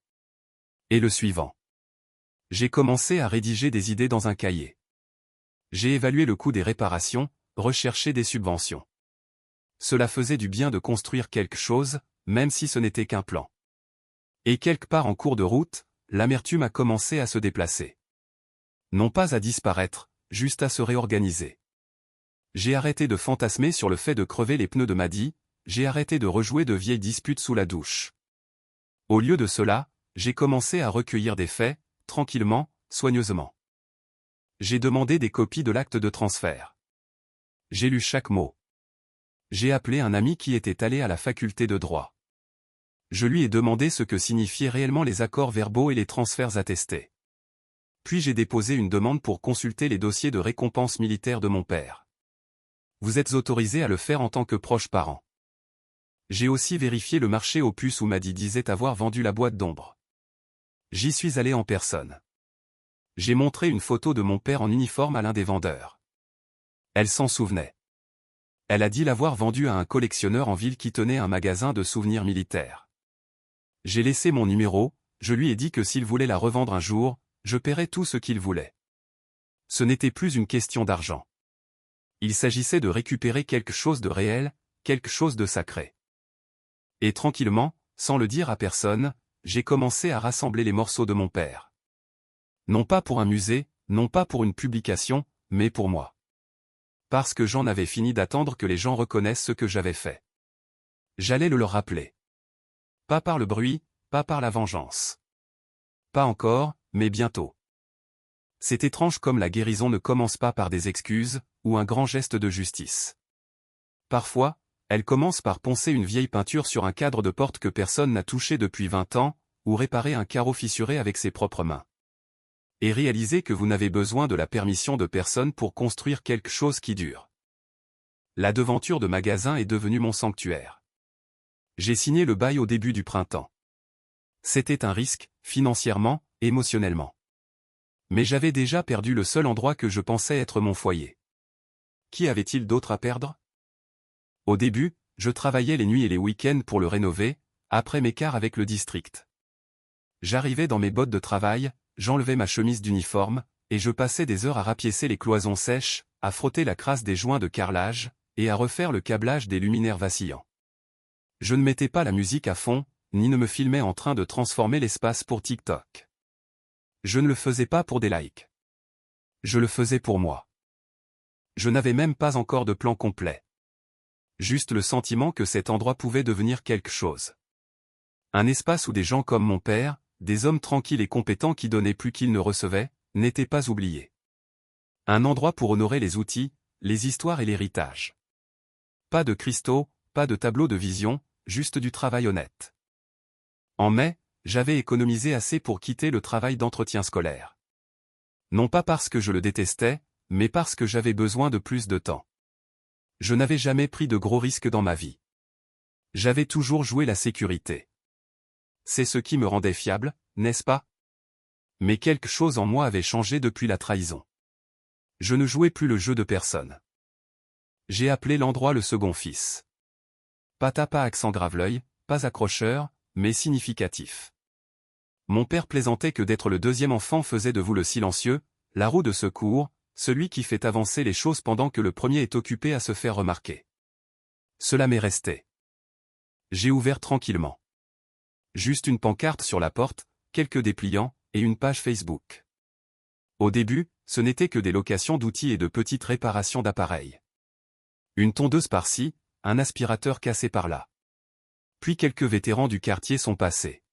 Et le suivant. J'ai commencé à rédiger des idées dans un cahier. J'ai évalué le coût des réparations, recherché des subventions. Cela faisait du bien de construire quelque chose, même si ce n'était qu'un plan. Et quelque part en cours de route, l'amertume a commencé à se déplacer. Non pas à disparaître, juste à se réorganiser. J'ai arrêté de fantasmer sur le fait de crever les pneus de Maddy, j'ai arrêté de rejouer de vieilles disputes sous la douche. Au lieu de cela, j'ai commencé à recueillir des faits, tranquillement, soigneusement. J'ai demandé des copies de l'acte de transfert. J'ai lu chaque mot. J'ai appelé un ami qui était allé à la faculté de droit. Je lui ai demandé ce que signifiaient réellement les accords verbaux et les transferts attestés. Puis j'ai déposé une demande pour consulter les dossiers de récompense militaire de mon père. Vous êtes autorisé à le faire en tant que proche parent. J'ai aussi vérifié le marché aux puces où Maddy disait avoir vendu la boîte d'ombre. J'y suis allé en personne. J'ai montré une photo de mon père en uniforme à l'un des vendeurs. Elle s'en souvenait. Elle a dit l'avoir vendu à un collectionneur en ville qui tenait un magasin de souvenirs militaires. J'ai laissé mon numéro, je lui ai dit que s'il voulait la revendre un jour, je paierais tout ce qu'il voulait. Ce n'était plus une question d'argent. Il s'agissait de récupérer quelque chose de réel, quelque chose de sacré. Et tranquillement, sans le dire à personne, j'ai commencé à rassembler les morceaux de mon père. Non pas pour un musée, non pas pour une publication, mais pour moi. Parce que j'en avais fini d'attendre que les gens reconnaissent ce que j'avais fait. J'allais le leur rappeler. Pas par le bruit, pas par la vengeance. Pas encore, mais bientôt. C'est étrange comme la guérison ne commence pas par des excuses, ou un grand geste de justice. Parfois, elle commence par poncer une vieille peinture sur un cadre de porte que personne n'a touché depuis 20 ans, ou réparer un carreau fissuré avec ses propres mains. Et réaliser que vous n'avez besoin de la permission de personne pour construire quelque chose qui dure. La devanture de magasin est devenue mon sanctuaire. J'ai signé le bail au début du printemps. C'était un risque, financièrement, émotionnellement. Mais j'avais déjà perdu le seul endroit que je pensais être mon foyer. Qui avait-il d'autre à perdre? Au début, je travaillais les nuits et les week-ends pour le rénover, après m'écart avec le district. J'arrivais dans mes bottes de travail, j'enlevais ma chemise d'uniforme, et je passais des heures à rapiécer les cloisons sèches, à frotter la crasse des joints de carrelage, et à refaire le câblage des luminaires vacillants. Je ne mettais pas la musique à fond, ni ne me filmais en train de transformer l'espace pour TikTok. Je ne le faisais pas pour des likes. Je le faisais pour moi. Je n'avais même pas encore de plan complet. Juste le sentiment que cet endroit pouvait devenir quelque chose. Un espace où des gens comme mon père, des hommes tranquilles et compétents qui donnaient plus qu'ils ne recevaient, n'étaient pas oubliés. Un endroit pour honorer les outils, les histoires et l'héritage. Pas de cristaux, pas de tableau de vision, juste du travail honnête. En mai, j'avais économisé assez pour quitter le travail d'entretien scolaire. Non pas parce que je le détestais, mais parce que j'avais besoin de plus de temps. Je n'avais jamais pris de gros risques dans ma vie. J'avais toujours joué la sécurité. C'est ce qui me rendait fiable, n'est-ce pas? Mais quelque chose en moi avait changé depuis la trahison. Je ne jouais plus le jeu de personne. J'ai appelé l'endroit le second fils. Pas accent grave-l'œil, pas accrocheur, mais significatif. Mon père plaisantait que d'être le deuxième enfant faisait de vous le silencieux, la roue de secours, celui qui fait avancer les choses pendant que le premier est occupé à se faire remarquer. Cela m'est resté. J'ai ouvert tranquillement. Juste une pancarte sur la porte, quelques dépliants, et une page Facebook. Au début, ce n'était que des locations d'outils et de petites réparations d'appareils. Une tondeuse par-ci, un aspirateur cassé par-là. Puis quelques vétérans du quartier sont passés.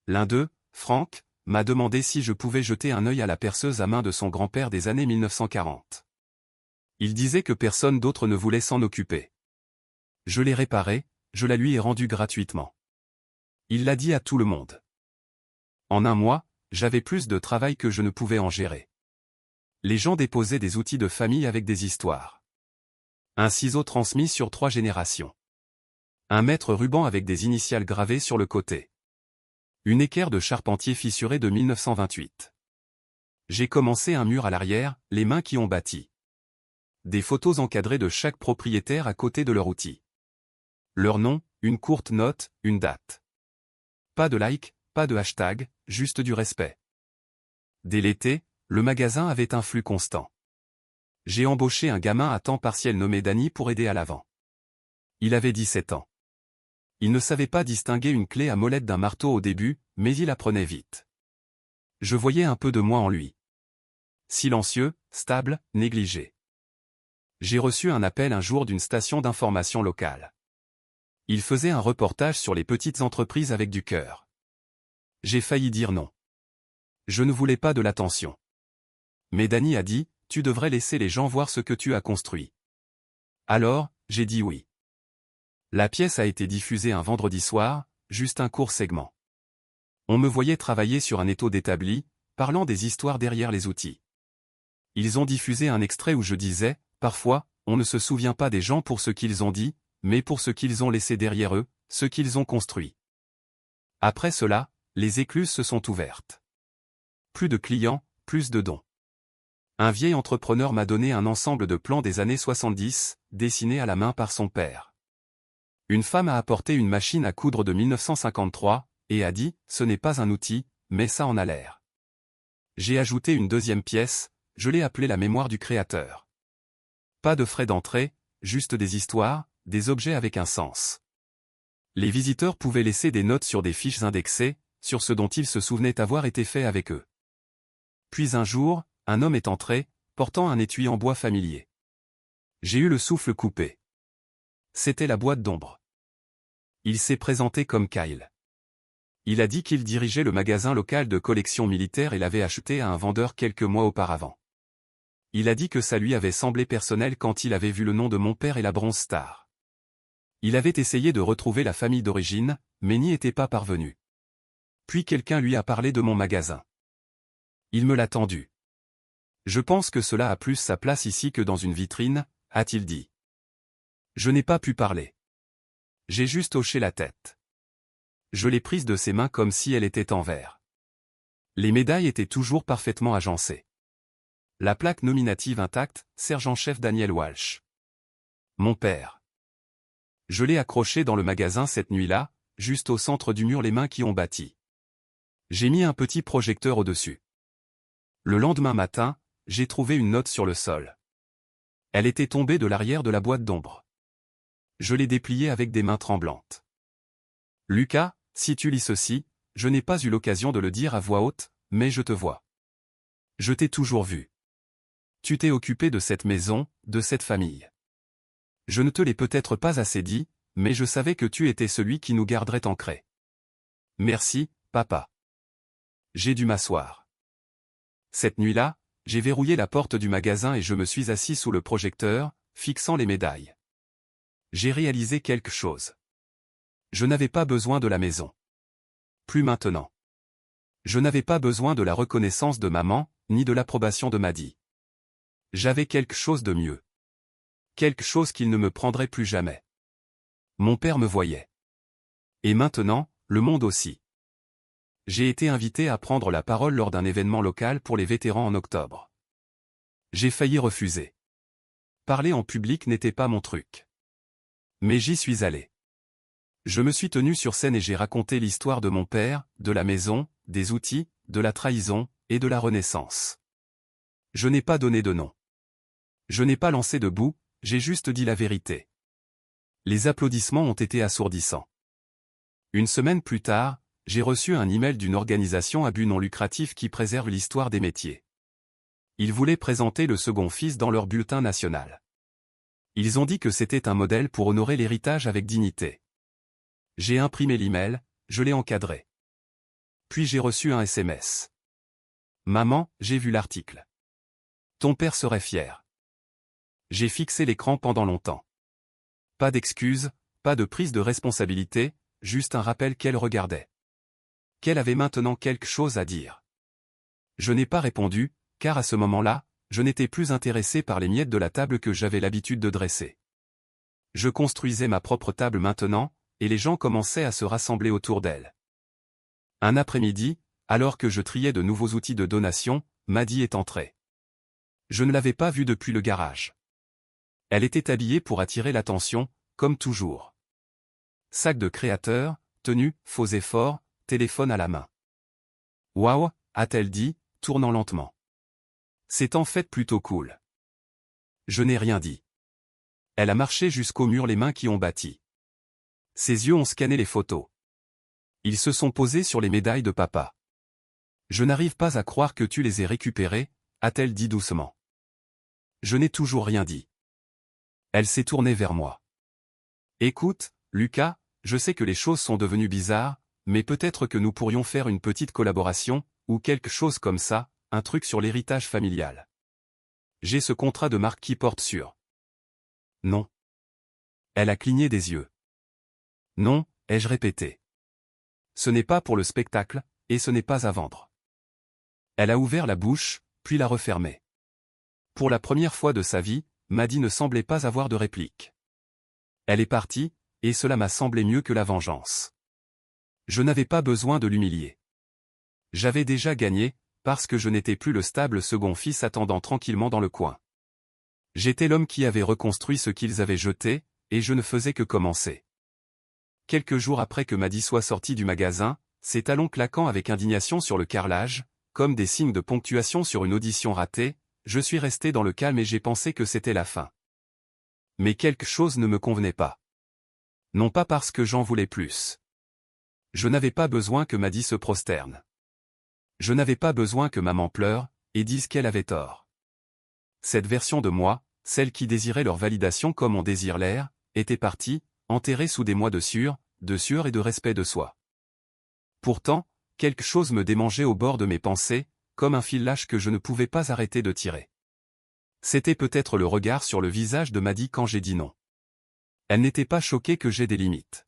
L'un d'eux, Franck, m'a demandé si je pouvais jeter un œil à la perceuse à main de son grand-père des années 1940. Il disait que personne d'autre ne voulait s'en occuper. Je l'ai réparée, je la lui ai rendue gratuitement. Il l'a dit à tout le monde. En un mois, j'avais plus de travail que je ne pouvais en gérer. Les gens déposaient des outils de famille avec des histoires. Un ciseau transmis sur 3 générations. Un mètre ruban avec des initiales gravées sur le côté. Une équerre de charpentier fissurée de 1928. J'ai commencé un mur à l'arrière, les mains qui ont bâti. Des photos encadrées de chaque propriétaire à côté de leur outil. Leur nom, une courte note, une date. Pas de like, pas de hashtag, juste du respect. Dès l'été, le magasin avait un flux constant. J'ai embauché un gamin à temps partiel nommé Danny pour aider à l'avant. Il avait 17 ans. Il ne savait pas distinguer une clé à molette d'un marteau au début, mais il apprenait vite. Je voyais un peu de moi en lui. Silencieux, stable, négligé. J'ai reçu un appel un jour d'une station d'information locale. Il faisait un reportage sur les petites entreprises avec du cœur. J'ai failli dire non. Je ne voulais pas de l'attention. Mais Danny a dit, tu devrais laisser les gens voir ce que tu as construit. Alors, j'ai dit oui. La pièce a été diffusée un vendredi soir, juste un court segment. On me voyait travailler sur un étau d'établi, parlant des histoires derrière les outils. Ils ont diffusé un extrait où je disais, parfois, on ne se souvient pas des gens pour ce qu'ils ont dit, mais pour ce qu'ils ont laissé derrière eux, ce qu'ils ont construit. Après cela, les écluses se sont ouvertes. Plus de clients, plus de dons. Un vieil entrepreneur m'a donné un ensemble de plans des années 70, dessinés à la main par son père. Une femme a apporté une machine à coudre de 1953, et a dit, ce n'est pas un outil, mais ça en a l'air. J'ai ajouté une deuxième pièce, je l'ai appelée la mémoire du créateur. Pas de frais d'entrée, juste des histoires, des objets avec un sens. Les visiteurs pouvaient laisser des notes sur des fiches indexées, sur ce dont ils se souvenaient avoir été fait avec eux. Puis un jour, un homme est entré, portant un étui en bois familier. J'ai eu le souffle coupé. C'était la boîte d'ombre. Il s'est présenté comme Kyle. Il a dit qu'il dirigeait le magasin local de collection militaire et l'avait acheté à un vendeur quelques mois auparavant. Il a dit que ça lui avait semblé personnel quand il avait vu le nom de mon père et la Bronze Star. Il avait essayé de retrouver la famille d'origine, mais n'y était pas parvenu. Puis quelqu'un lui a parlé de mon magasin. Il me l'a tendu. Je pense que cela a plus sa place ici que dans une vitrine, a-t-il dit. Je n'ai pas pu parler. J'ai juste hoché la tête. Je l'ai prise de ses mains comme si elle était en verre. Les médailles étaient toujours parfaitement agencées. La plaque nominative intacte, sergent-chef Daniel Walsh. Mon père. Je l'ai accroché dans le magasin cette nuit-là, juste au centre du mur les mains qui ont bâti. J'ai mis un petit projecteur au-dessus. Le lendemain matin, j'ai trouvé une note sur le sol. Elle était tombée de l'arrière de la boîte d'ombre. Je l'ai dépliée avec des mains tremblantes. Lucas, si tu lis ceci, je n'ai pas eu l'occasion de le dire à voix haute, mais je te vois. Je t'ai toujours vu. Tu t'es occupé de cette maison, de cette famille. Je ne te l'ai peut-être pas assez dit, mais je savais que tu étais celui qui nous garderait ancrés. Merci, papa. J'ai dû m'asseoir. Cette nuit-là, j'ai verrouillé la porte du magasin et je me suis assis sous le projecteur, fixant les médailles. J'ai réalisé quelque chose. Je n'avais pas besoin de la maison. Plus maintenant. Je n'avais pas besoin de la reconnaissance de maman, ni de l'approbation de Maddy. J'avais quelque chose de mieux. Quelque chose qu'il ne me prendrait plus jamais. Mon père me voyait. Et maintenant, le monde aussi. J'ai été invité à prendre la parole lors d'un événement local pour les vétérans en octobre. J'ai failli refuser. Parler en public n'était pas mon truc. Mais j'y suis allé. Je me suis tenu sur scène et j'ai raconté l'histoire de mon père, de la maison, des outils, de la trahison, et de la Renaissance. Je n'ai pas donné de nom. Je n'ai pas lancé de boue, j'ai juste dit la vérité. Les applaudissements ont été assourdissants. Une semaine plus tard, j'ai reçu un email d'une organisation à but non lucratif qui préserve l'histoire des métiers. Ils voulaient présenter le second fils dans leur bulletin national. Ils ont dit que c'était un modèle pour honorer l'héritage avec dignité. J'ai imprimé l'email, je l'ai encadré. Puis j'ai reçu un SMS. Maman, j'ai vu l'article. Ton père serait fier. J'ai fixé l'écran pendant longtemps. Pas d'excuses, pas de prise de responsabilité, juste un rappel qu'elle regardait. Qu'elle avait maintenant quelque chose à dire. Je n'ai pas répondu, car à ce moment-là, je n'étais plus intéressé par les miettes de la table que j'avais l'habitude de dresser. Je construisais ma propre table maintenant, et les gens commençaient à se rassembler autour d'elle. Un après-midi, alors que je triais de nouveaux outils de donation, Maddy est entrée. Je ne l'avais pas vue depuis le garage. Elle était habillée pour attirer l'attention, comme toujours. Sac de créateur, tenue, faux effort, téléphone à la main. Waouh, a-t-elle dit, tournant lentement. C'est en fait plutôt cool. Je n'ai rien dit. Elle a marché jusqu'au mur les mains qui ont bâti. Ses yeux ont scanné les photos. Ils se sont posés sur les médailles de papa. Je n'arrive pas à croire que tu les aies récupérées, a-t-elle dit doucement. Je n'ai toujours rien dit. Elle s'est tournée vers moi. Écoute, Lucas, je sais que les choses sont devenues bizarres, mais peut-être que nous pourrions faire une petite collaboration, ou quelque chose comme ça, un truc sur l'héritage familial. J'ai ce contrat de marque qui porte sur. Non. Elle a cligné des yeux. Non, ai-je répété. Ce n'est pas pour le spectacle, et ce n'est pas à vendre. Elle a ouvert la bouche, puis l'a refermée. Pour la première fois de sa vie, Maddy ne semblait pas avoir de réplique. Elle est partie, et cela m'a semblé mieux que la vengeance. Je n'avais pas besoin de l'humilier. J'avais déjà gagné, parce que je n'étais plus le stable second fils attendant tranquillement dans le coin. J'étais l'homme qui avait reconstruit ce qu'ils avaient jeté, et je ne faisais que commencer. Quelques jours après que Maddy soit sortie du magasin, ses talons claquant avec indignation sur le carrelage, comme des signes de ponctuation sur une audition ratée, je suis resté dans le calme et j'ai pensé que c'était la fin. Mais quelque chose ne me convenait pas. Non pas parce que j'en voulais plus. Je n'avais pas besoin que Maddy se prosterne. Je n'avais pas besoin que maman pleure, et dise qu'elle avait tort. Cette version de moi, celle qui désirait leur validation comme on désire l'air, était partie, enterrée sous des mois de sueur et de respect de soi. Pourtant, quelque chose me démangeait au bord de mes pensées, comme un fil lâche que je ne pouvais pas arrêter de tirer. C'était peut-être le regard sur le visage de Maddy quand j'ai dit non. Elle n'était pas choquée que j'ai des limites.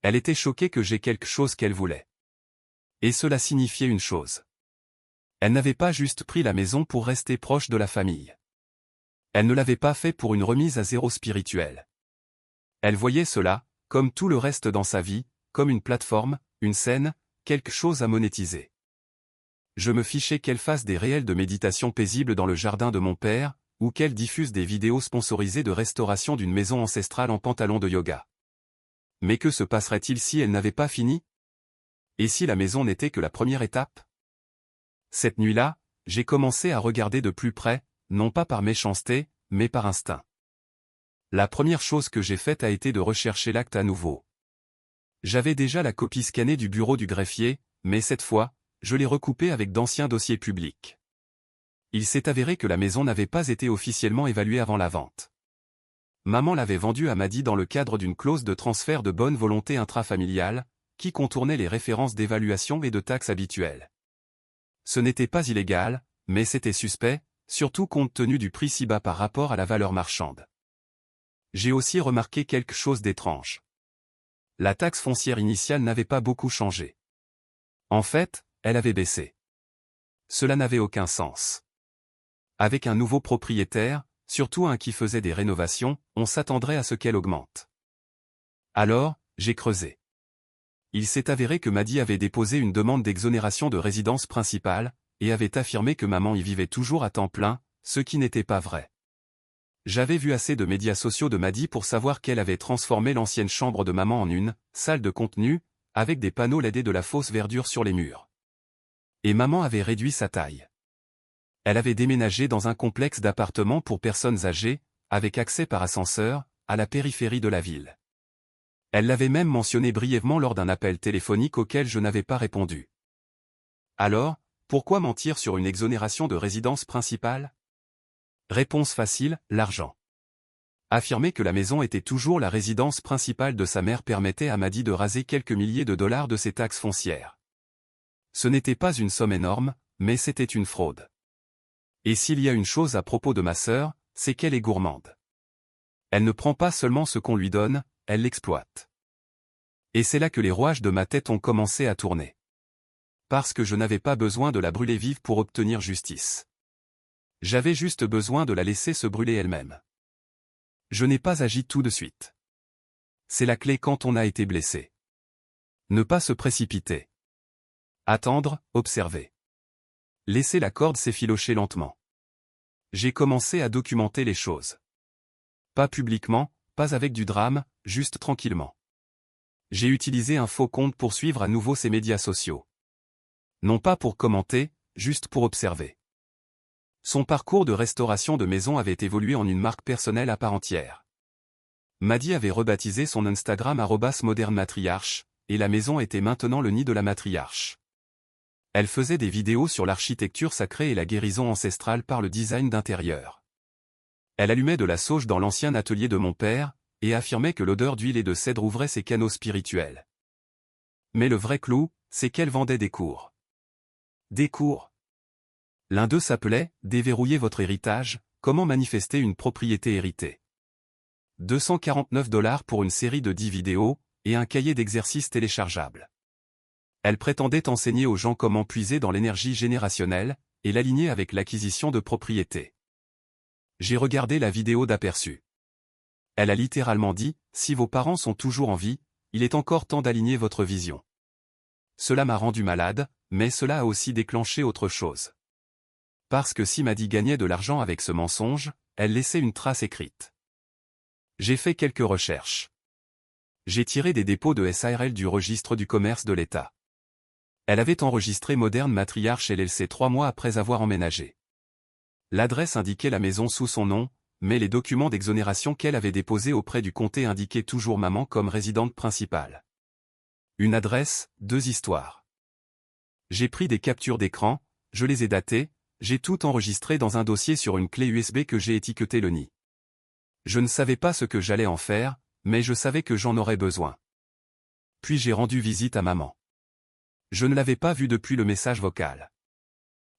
Elle était choquée que j'ai quelque chose qu'elle voulait. Et cela signifiait une chose. Elle n'avait pas juste pris la maison pour rester proche de la famille. Elle ne l'avait pas fait pour une remise à zéro spirituelle. Elle voyait cela, comme tout le reste dans sa vie, comme une plateforme, une scène, quelque chose à monétiser. Je me fichais qu'elle fasse des réels de méditation paisible dans le jardin de mon père, ou qu'elle diffuse des vidéos sponsorisées de restauration d'une maison ancestrale en pantalon de yoga. Mais que se passerait-il si elle n'avait pas fini? Et si la maison n'était que la première étape? Cette nuit-là, j'ai commencé à regarder de plus près, non pas par méchanceté, mais par instinct. La première chose que j'ai faite a été de rechercher l'acte à nouveau. J'avais déjà la copie scannée du bureau du greffier, mais cette fois, je l'ai recoupée avec d'anciens dossiers publics. Il s'est avéré que la maison n'avait pas été officiellement évaluée avant la vente. Maman l'avait vendue à Maddy dans le cadre d'une clause de transfert de bonne volonté intrafamiliale, qui contournait les références d'évaluation et de taxes habituelles. Ce n'était pas illégal, mais c'était suspect, surtout compte tenu du prix si bas par rapport à la valeur marchande. J'ai aussi remarqué quelque chose d'étrange. La taxe foncière initiale n'avait pas beaucoup changé. En fait, elle avait baissé. Cela n'avait aucun sens. Avec un nouveau propriétaire, surtout un qui faisait des rénovations, on s'attendrait à ce qu'elle augmente. Alors, j'ai creusé. Il s'est avéré que Maddy avait déposé une demande d'exonération de résidence principale, et avait affirmé que maman y vivait toujours à temps plein, ce qui n'était pas vrai. J'avais vu assez de médias sociaux de Maddy pour savoir qu'elle avait transformé l'ancienne chambre de maman en une salle de contenu, avec des panneaux LED et de la fausse verdure sur les murs. Et maman avait réduit sa taille. Elle avait déménagé dans un complexe d'appartements pour personnes âgées, avec accès par ascenseur, à la périphérie de la ville. Elle l'avait même mentionné brièvement lors d'un appel téléphonique auquel je n'avais pas répondu. Alors, pourquoi mentir sur une exonération de résidence principale? Réponse facile, l'argent. Affirmer que la maison était toujours la résidence principale de sa mère permettait à Maddy de raser quelques milliers de dollars de ses taxes foncières. Ce n'était pas une somme énorme, mais c'était une fraude. Et s'il y a une chose à propos de ma sœur, c'est qu'elle est gourmande. Elle ne prend pas seulement ce qu'on lui donne, elle l'exploite. Et c'est là que les rouages de ma tête ont commencé à tourner. Parce que je n'avais pas besoin de la brûler vive pour obtenir justice. J'avais juste besoin de la laisser se brûler elle-même. Je n'ai pas agi tout de suite. C'est la clé quand on a été blessé. Ne pas se précipiter. Attendre, observer. Laisser la corde s'effilocher lentement. J'ai commencé à documenter les choses. Pas publiquement, pas avec du drame, juste tranquillement. J'ai utilisé un faux compte pour suivre à nouveau ses médias sociaux. Non pas pour commenter, juste pour observer. Son parcours de restauration de maison avait évolué en une marque personnelle à part entière. Maddy avait rebaptisé son Instagram @modernmatriarche, et la maison était maintenant le nid de la matriarche. Elle faisait des vidéos sur l'architecture sacrée et la guérison ancestrale par le design d'intérieur. Elle allumait de la sauge dans l'ancien atelier de mon père, et affirmait que l'odeur d'huile et de cèdre ouvrait ses canaux spirituels. Mais le vrai clou, c'est qu'elle vendait des cours. Des cours. L'un d'eux s'appelait « Déverrouiller votre héritage, comment manifester une propriété héritée ». 249 $ pour une série de 10 vidéos, et un cahier d'exercices téléchargeable. Elle prétendait enseigner aux gens comment puiser dans l'énergie générationnelle, et l'aligner avec l'acquisition de propriétés. J'ai regardé la vidéo d'aperçu. Elle a littéralement dit, si vos parents sont toujours en vie, il est encore temps d'aligner votre vision. Cela m'a rendu malade, mais cela a aussi déclenché autre chose. Parce que si Maddy gagnait de l'argent avec ce mensonge, elle laissait une trace écrite. J'ai fait quelques recherches. J'ai tiré des dépôts de SARL du registre du commerce de l'État. Elle avait enregistré Modern Matriarch LLC 3 mois après avoir emménagé. L'adresse indiquait la maison sous son nom, mais les documents d'exonération qu'elle avait déposés auprès du comté indiquaient toujours maman comme résidente principale. Une adresse, 2 histoires. J'ai pris des captures d'écran, je les ai datées, j'ai tout enregistré dans un dossier sur une clé USB que j'ai étiqueté le nid. Je ne savais pas ce que j'allais en faire, mais je savais que j'en aurais besoin. Puis j'ai rendu visite à maman. Je ne l'avais pas vue depuis le message vocal.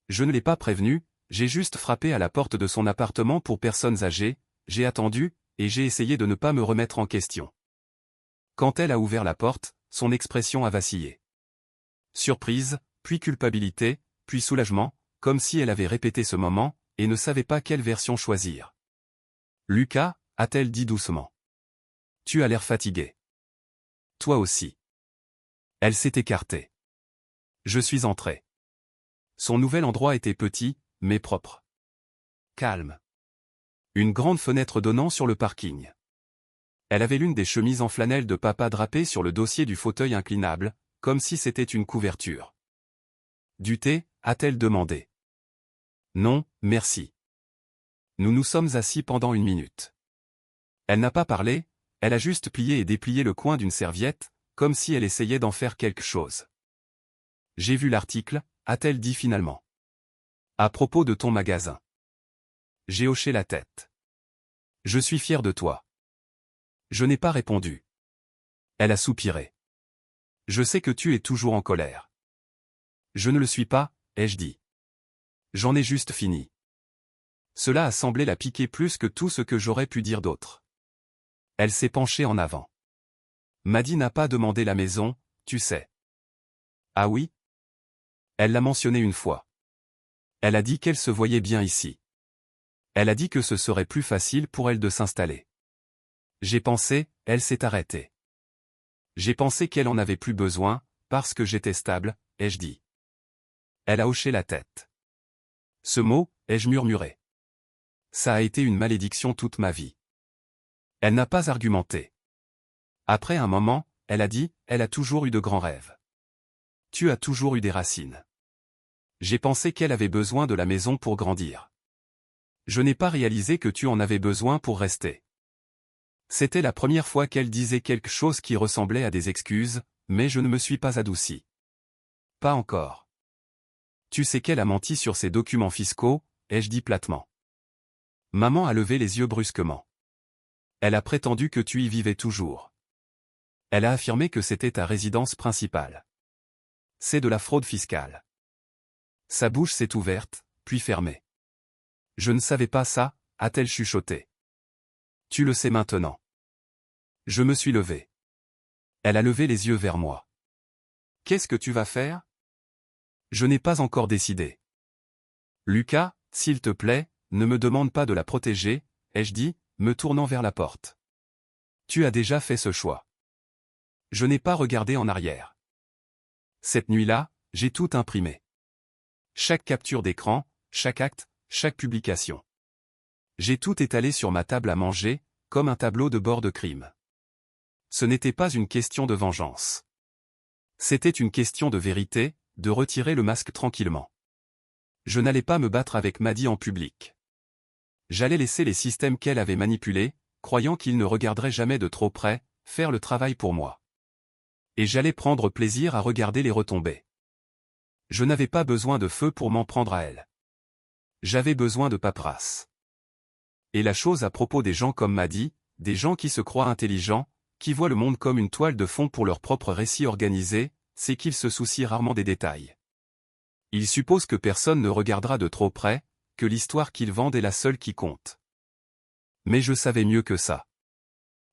Je ne l'ai pas prévenue, j'ai juste frappé à la porte de son appartement pour personnes âgées, j'ai attendu, et j'ai essayé de ne pas me remettre en question. Quand elle a ouvert la porte, son expression a vacillé. Surprise, puis culpabilité, puis soulagement, comme si elle avait répété ce moment, et ne savait pas quelle version choisir. « Lucas » a-t-elle dit doucement. « Tu as l'air fatigué. »« Toi aussi. » Elle s'est écartée. Je suis entré. Son nouvel endroit était petit, mais propre. Calme. Une grande fenêtre donnant sur le parking. Elle avait l'une des chemises en flanelle de papa drapée sur le dossier du fauteuil inclinable, comme si c'était une couverture. « Du thé » a-t-elle demandé. « Non, merci. » Nous nous sommes assis pendant 1 minute. Elle n'a pas parlé, elle a juste plié et déplié le coin d'une serviette, comme si elle essayait d'en faire quelque chose. « J'ai vu l'article » a-t-elle dit finalement. « À propos de ton magasin. » J'ai hoché la tête. « Je suis fier de toi. » Je n'ai pas répondu. Elle a soupiré. « Je sais que tu es toujours en colère. » Je ne le suis pas, ai-je dit. J'en ai juste fini. Cela a semblé la piquer plus que tout ce que j'aurais pu dire d'autre. Elle s'est penchée en avant. Maddy n'a pas demandé la maison, tu sais. Ah oui? Elle l'a mentionné une fois. Elle a dit qu'elle se voyait bien ici. Elle a dit que ce serait plus facile pour elle de s'installer. J'ai pensé, elle s'est arrêtée. J'ai pensé qu'elle en avait plus besoin, parce que j'étais stable, ai-je dit. Elle a hoché la tête. Ce mot, ai-je murmuré. Ça a été une malédiction toute ma vie. Elle n'a pas argumenté. Après un moment, elle a dit, elle a toujours eu de grands rêves. Tu as toujours eu des racines. J'ai pensé qu'elle avait besoin de la maison pour grandir. Je n'ai pas réalisé que tu en avais besoin pour rester. C'était la première fois qu'elle disait quelque chose qui ressemblait à des excuses, mais je ne me suis pas adouci. Pas encore. Tu sais qu'elle a menti sur ses documents fiscaux, ai-je dit platement. Maman a levé les yeux brusquement. Elle a prétendu que tu y vivais toujours. Elle a affirmé que c'était ta résidence principale. C'est de la fraude fiscale. Sa bouche s'est ouverte, puis fermée. Je ne savais pas ça, a-t-elle chuchoté. Tu le sais maintenant. Je me suis levé. Elle a levé les yeux vers moi. Qu'est-ce que tu vas faire? Je n'ai pas encore décidé. Lucas, s'il te plaît, ne me demande pas de la protéger, ai-je dit, me tournant vers la porte. Tu as déjà fait ce choix. Je n'ai pas regardé en arrière. Cette nuit-là, j'ai tout imprimé. Chaque capture d'écran, chaque acte, chaque publication. J'ai tout étalé sur ma table à manger, comme un tableau de bord de crime. Ce n'était pas une question de vengeance. C'était une question de vérité, de retirer le masque tranquillement. Je n'allais pas me battre avec Maddy en public. J'allais laisser les systèmes qu'elle avait manipulés, croyant qu'ils ne regarderaient jamais de trop près, faire le travail pour moi. Et j'allais prendre plaisir à regarder les retombées. Je n'avais pas besoin de feu pour m'en prendre à elle. J'avais besoin de paperasse. Et la chose à propos des gens comme Maddy, des gens qui se croient intelligents, qui voient le monde comme une toile de fond pour leur propre récit organisé, c'est qu'ils se soucient rarement des détails. Ils supposent que personne ne regardera de trop près, que l'histoire qu'ils vendent est la seule qui compte. Mais je savais mieux que ça.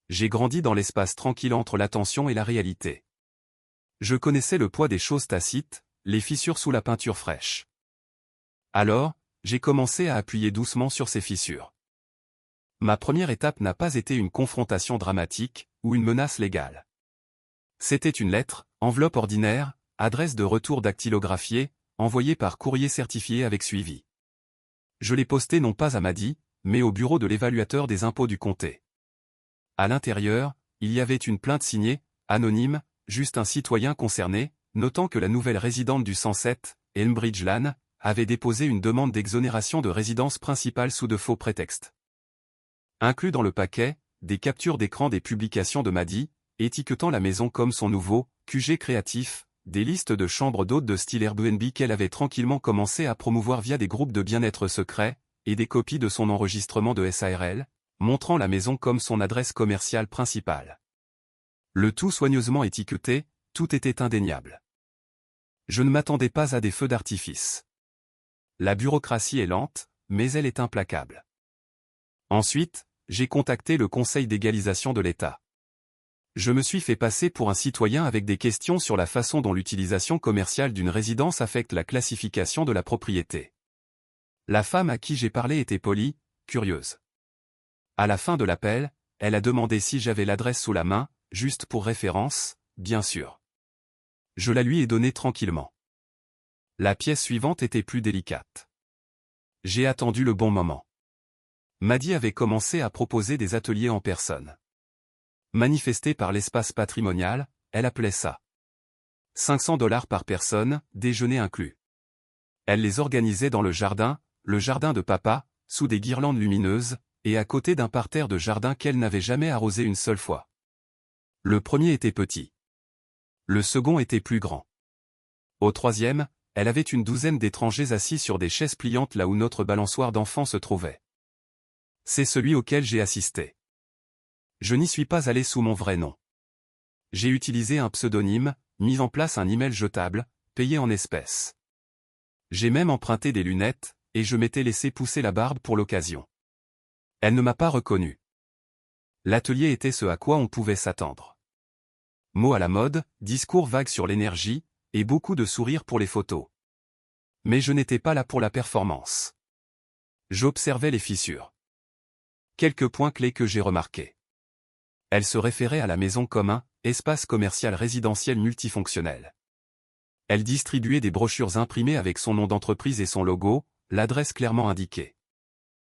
J'ai grandi dans l'espace tranquille entre l'attention et la réalité. Je connaissais le poids des choses tacites, les fissures sous la peinture fraîche. Alors, j'ai commencé à appuyer doucement sur ces fissures. Ma première étape n'a pas été une confrontation dramatique, ou une menace légale. C'était une lettre, enveloppe ordinaire, adresse de retour dactylographiée, envoyée par courrier certifié avec suivi. Je l'ai postée non pas à Maddy, mais au bureau de l'évaluateur des impôts du comté. À l'intérieur, il y avait une plainte signée, anonyme, juste un citoyen concerné, notant que la nouvelle résidente du 107, Elmbridge Lane, avait déposé une demande d'exonération de résidence principale sous de faux prétextes. Inclus dans le paquet, des captures d'écran des publications de Maddie, étiquetant la maison comme son nouveau QG créatif, des listes de chambres d'hôtes de style Airbnb qu'elle avait tranquillement commencé à promouvoir via des groupes de bien-être secrets, et des copies de son enregistrement de SARL, montrant la maison comme son adresse commerciale principale. Le tout soigneusement étiqueté, tout était indéniable. Je ne m'attendais pas à des feux d'artifice. La bureaucratie est lente, mais elle est implacable. Ensuite, j'ai contacté le Conseil d'égalisation de l'État. Je me suis fait passer pour un citoyen avec des questions sur la façon dont l'utilisation commerciale d'une résidence affecte la classification de la propriété. La femme à qui j'ai parlé était polie, curieuse. À la fin de l'appel, elle a demandé si j'avais l'adresse sous la main, juste pour référence, bien sûr. Je la lui ai donnée tranquillement. La pièce suivante était plus délicate. J'ai attendu le bon moment. Maddie avait commencé à proposer des ateliers en personne. Manifestés par l'espace patrimonial, elle appelait ça 500$ par personne, déjeuner inclus. Elle les organisait dans le jardin de papa, sous des guirlandes lumineuses, et à côté d'un parterre de jardin qu'elle n'avait jamais arrosé une seule fois. Le premier était petit. Le second était plus grand. Au troisième, elle avait une douzaine d'étrangers assis sur des chaises pliantes là où notre balançoire d'enfant se trouvait. C'est celui auquel j'ai assisté. Je n'y suis pas allé sous mon vrai nom. J'ai utilisé un pseudonyme, mis en place un email jetable, payé en espèces. J'ai même emprunté des lunettes, et je m'étais laissé pousser la barbe pour l'occasion. Elle ne m'a pas reconnu. L'atelier était ce à quoi on pouvait s'attendre. Mots à la mode, discours vagues sur l'énergie, et beaucoup de sourires pour les photos. Mais je n'étais pas là pour la performance. J'observais les fissures. Quelques points clés que j'ai remarqués. Elle se référait à la maison comme un espace commercial résidentiel multifonctionnel. Elle distribuait des brochures imprimées avec son nom d'entreprise et son logo, l'adresse clairement indiquée.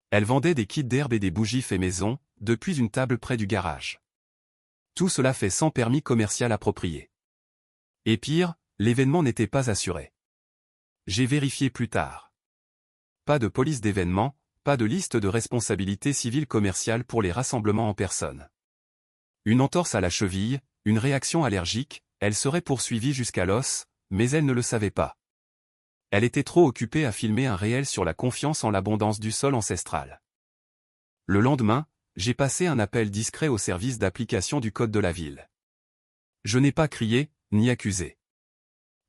Elle vendait des kits d'herbe et des bougies fait maison, depuis une table près du garage. Tout cela fait sans permis commercial approprié. Et pire, l'événement n'était pas assuré. J'ai vérifié plus tard. Pas de police d'événement, pas de liste de responsabilité civile commerciale pour les rassemblements en personne. Une entorse à la cheville, une réaction allergique, elle serait poursuivie jusqu'à l'os, mais elle ne le savait pas. Elle était trop occupée à filmer un réel sur la confiance en l'abondance du sol ancestral. Le lendemain, j'ai passé un appel discret au service d'application du code de la ville. Je n'ai pas crié, ni accusé.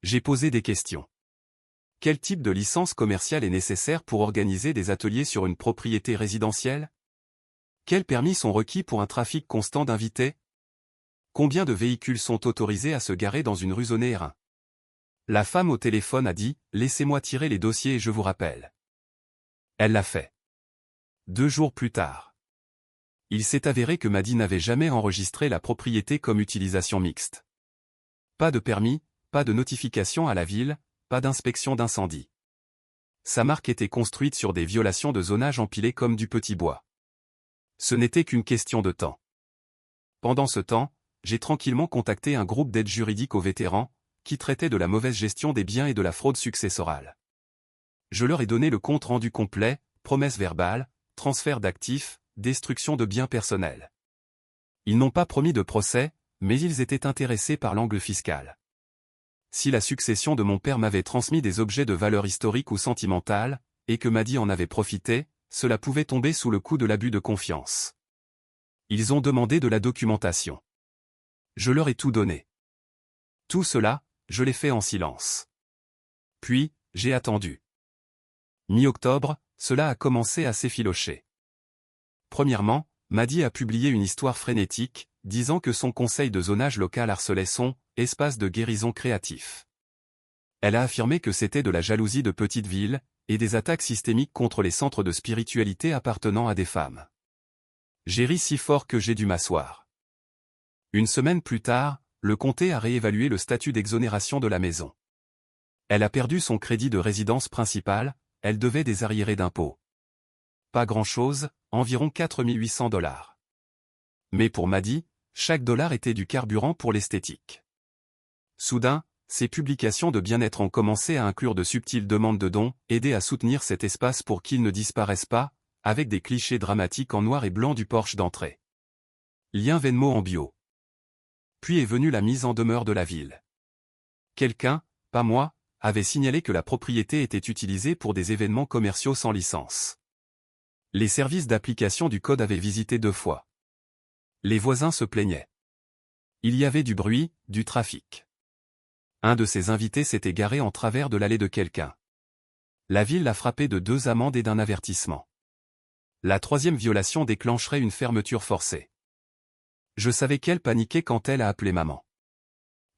J'ai posé des questions. Quel type de licence commerciale est nécessaire pour organiser des ateliers sur une propriété résidentielle? Quels permis sont requis pour un trafic constant d'invités? Combien de véhicules sont autorisés à se garer dans une rue zonée R1? La femme au téléphone a dit « Laissez-moi tirer les dossiers et je vous rappelle ». Elle l'a fait. 2 jours plus tard. Il s'est avéré que Maddie n'avait jamais enregistré la propriété comme utilisation mixte. Pas de permis, pas de notification à la ville, pas d'inspection d'incendie. Sa marque était construite sur des violations de zonage empilées comme du petit bois. Ce n'était qu'une question de temps. Pendant ce temps, j'ai tranquillement contacté un groupe d'aide juridique aux vétérans, qui traitait de la mauvaise gestion des biens et de la fraude successorale. Je leur ai donné le compte rendu complet, promesses verbales, transfert d'actifs, destruction de biens personnels. Ils n'ont pas promis de procès, mais ils étaient intéressés par l'angle fiscal. Si la succession de mon père m'avait transmis des objets de valeur historique ou sentimentale, et que Maddie en avait profité, cela pouvait tomber sous le coup de l'abus de confiance. Ils ont demandé de la documentation. Je leur ai tout donné. Tout cela, je l'ai fait en silence. Puis, j'ai attendu. Mi-octobre, cela a commencé à s'effilocher. Premièrement, Maddie a publié une histoire frénétique, disant que son conseil de zonage local harcelait son espace de guérison créatif. Elle a affirmé que c'était de la jalousie de petite ville, et des attaques systémiques contre les centres de spiritualité appartenant à des femmes. J'ai ri si fort que j'ai dû m'asseoir. Une semaine plus tard, le comté a réévalué le statut d'exonération de la maison. Elle a perdu son crédit de résidence principale, elle devait des arriérés d'impôts. Pas grand-chose, environ 4800$. Mais pour Maddie, chaque dollar était du carburant pour l'esthétique. Soudain, Ces publications de bien-être ont commencé à inclure de subtiles demandes de dons, aider à soutenir cet espace pour qu'il ne disparaisse pas, avec des clichés dramatiques en noir et blanc du porche d'entrée. Lien Venmo en bio. Puis est venue la mise en demeure de la ville. Quelqu'un, pas moi, avait signalé que la propriété était utilisée pour des événements commerciaux sans licence. Les services d'application du code avaient visité 2 fois. Les voisins se plaignaient. Il y avait du bruit, du trafic. Un de ses invités s'était garé en travers de l'allée de quelqu'un. La ville l'a frappé de 2 amendes et d'un avertissement. La 3e violation déclencherait une fermeture forcée. Je savais qu'elle paniquait quand elle a appelé maman.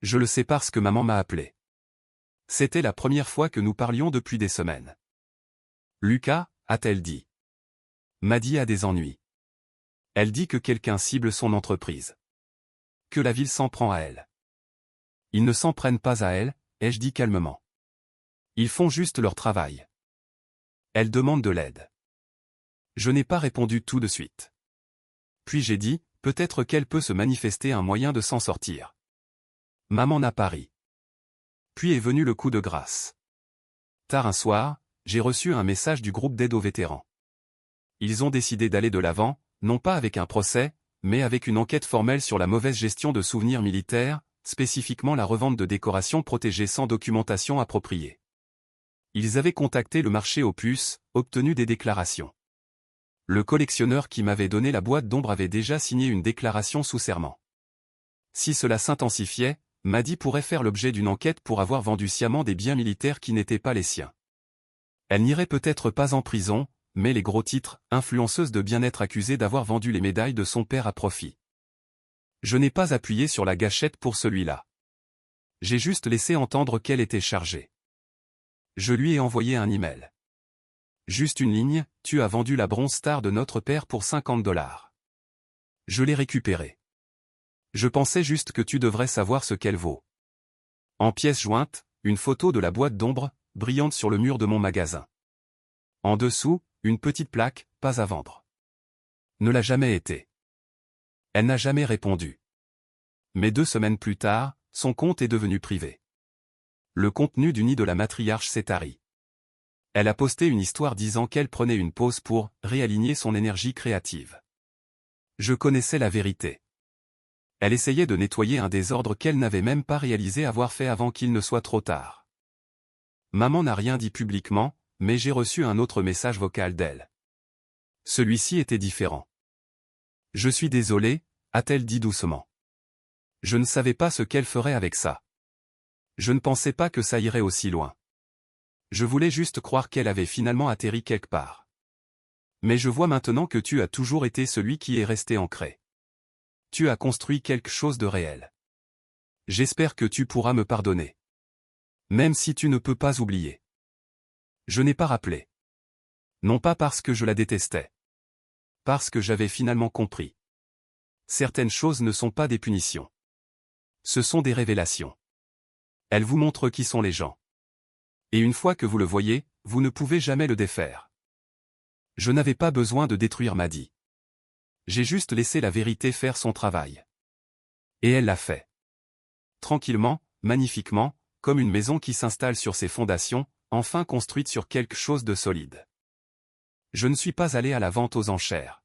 Je le sais parce que maman m'a appelé. C'était la première fois que nous parlions depuis des semaines. Lucas, a-t-elle dit. Maddy a des ennuis. Elle dit que quelqu'un cible son entreprise. Que la ville s'en prend à elle. Ils ne s'en prennent pas à elle, ai-je dit calmement. Ils font juste leur travail. Elle demande de l'aide. Je n'ai pas répondu tout de suite. Puis j'ai dit, peut-être qu'elle peut se manifester un moyen de s'en sortir. Maman n'a pas ri. Puis est venu le coup de grâce. Tard un soir, j'ai reçu un message du groupe d'aide aux vétérans. Ils ont décidé d'aller de l'avant, non pas avec un procès, mais avec une enquête formelle sur la mauvaise gestion de souvenirs militaires, spécifiquement la revente de décorations protégées sans documentation appropriée. Ils avaient contacté le marché aux puces, obtenu des déclarations. Le collectionneur qui m'avait donné la boîte d'ombre avait déjà signé une déclaration sous serment. Si cela s'intensifiait, Maddy pourrait faire l'objet d'une enquête pour avoir vendu sciemment des biens militaires qui n'étaient pas les siens. Elle n'irait peut-être pas en prison, mais les gros titres, influenceuse de bien-être accusée d'avoir vendu les médailles de son père à profit. Je n'ai pas appuyé sur la gâchette pour celui-là. J'ai juste laissé entendre qu'elle était chargée. Je lui ai envoyé un email. Juste une ligne, tu as vendu la Bronze Star de notre père pour $50. Je l'ai récupérée. Je pensais juste que tu devrais savoir ce qu'elle vaut. En pièce jointe, une photo de la boîte d'ombre, brillante sur le mur de mon magasin. En dessous, une petite plaque, pas à vendre. Ne l'a jamais été. Elle n'a jamais répondu. Mais 2 semaines plus tard, son compte est devenu privé. Le contenu du nid de la matriarche s'est tari. Elle a posté une histoire disant qu'elle prenait une pause pour réaligner son énergie créative. Je connaissais la vérité. Elle essayait de nettoyer un désordre qu'elle n'avait même pas réalisé avoir fait avant qu'il ne soit trop tard. Maman n'a rien dit publiquement, mais j'ai reçu un autre message vocal d'elle. Celui-ci était différent. Je suis désolée, a-t-elle dit doucement. Je ne savais pas ce qu'elle ferait avec ça. Je ne pensais pas que ça irait aussi loin. Je voulais juste croire qu'elle avait finalement atterri quelque part. Mais je vois maintenant que tu as toujours été celui qui est resté ancré. Tu as construit quelque chose de réel. J'espère que tu pourras me pardonner. Même si tu ne peux pas oublier. Je n'ai pas rappelé. Non pas parce que je la détestais. Parce que j'avais finalement compris. Certaines choses ne sont pas des punitions. Ce sont des révélations. Elles vous montrent qui sont les gens. Et une fois que vous le voyez, vous ne pouvez jamais le défaire. Je n'avais pas besoin de détruire Maddy. J'ai juste laissé la vérité faire son travail. Et elle l'a fait. Tranquillement, magnifiquement, comme une maison qui s'installe sur ses fondations, enfin construite sur quelque chose de solide. Je ne suis pas allé à la vente aux enchères.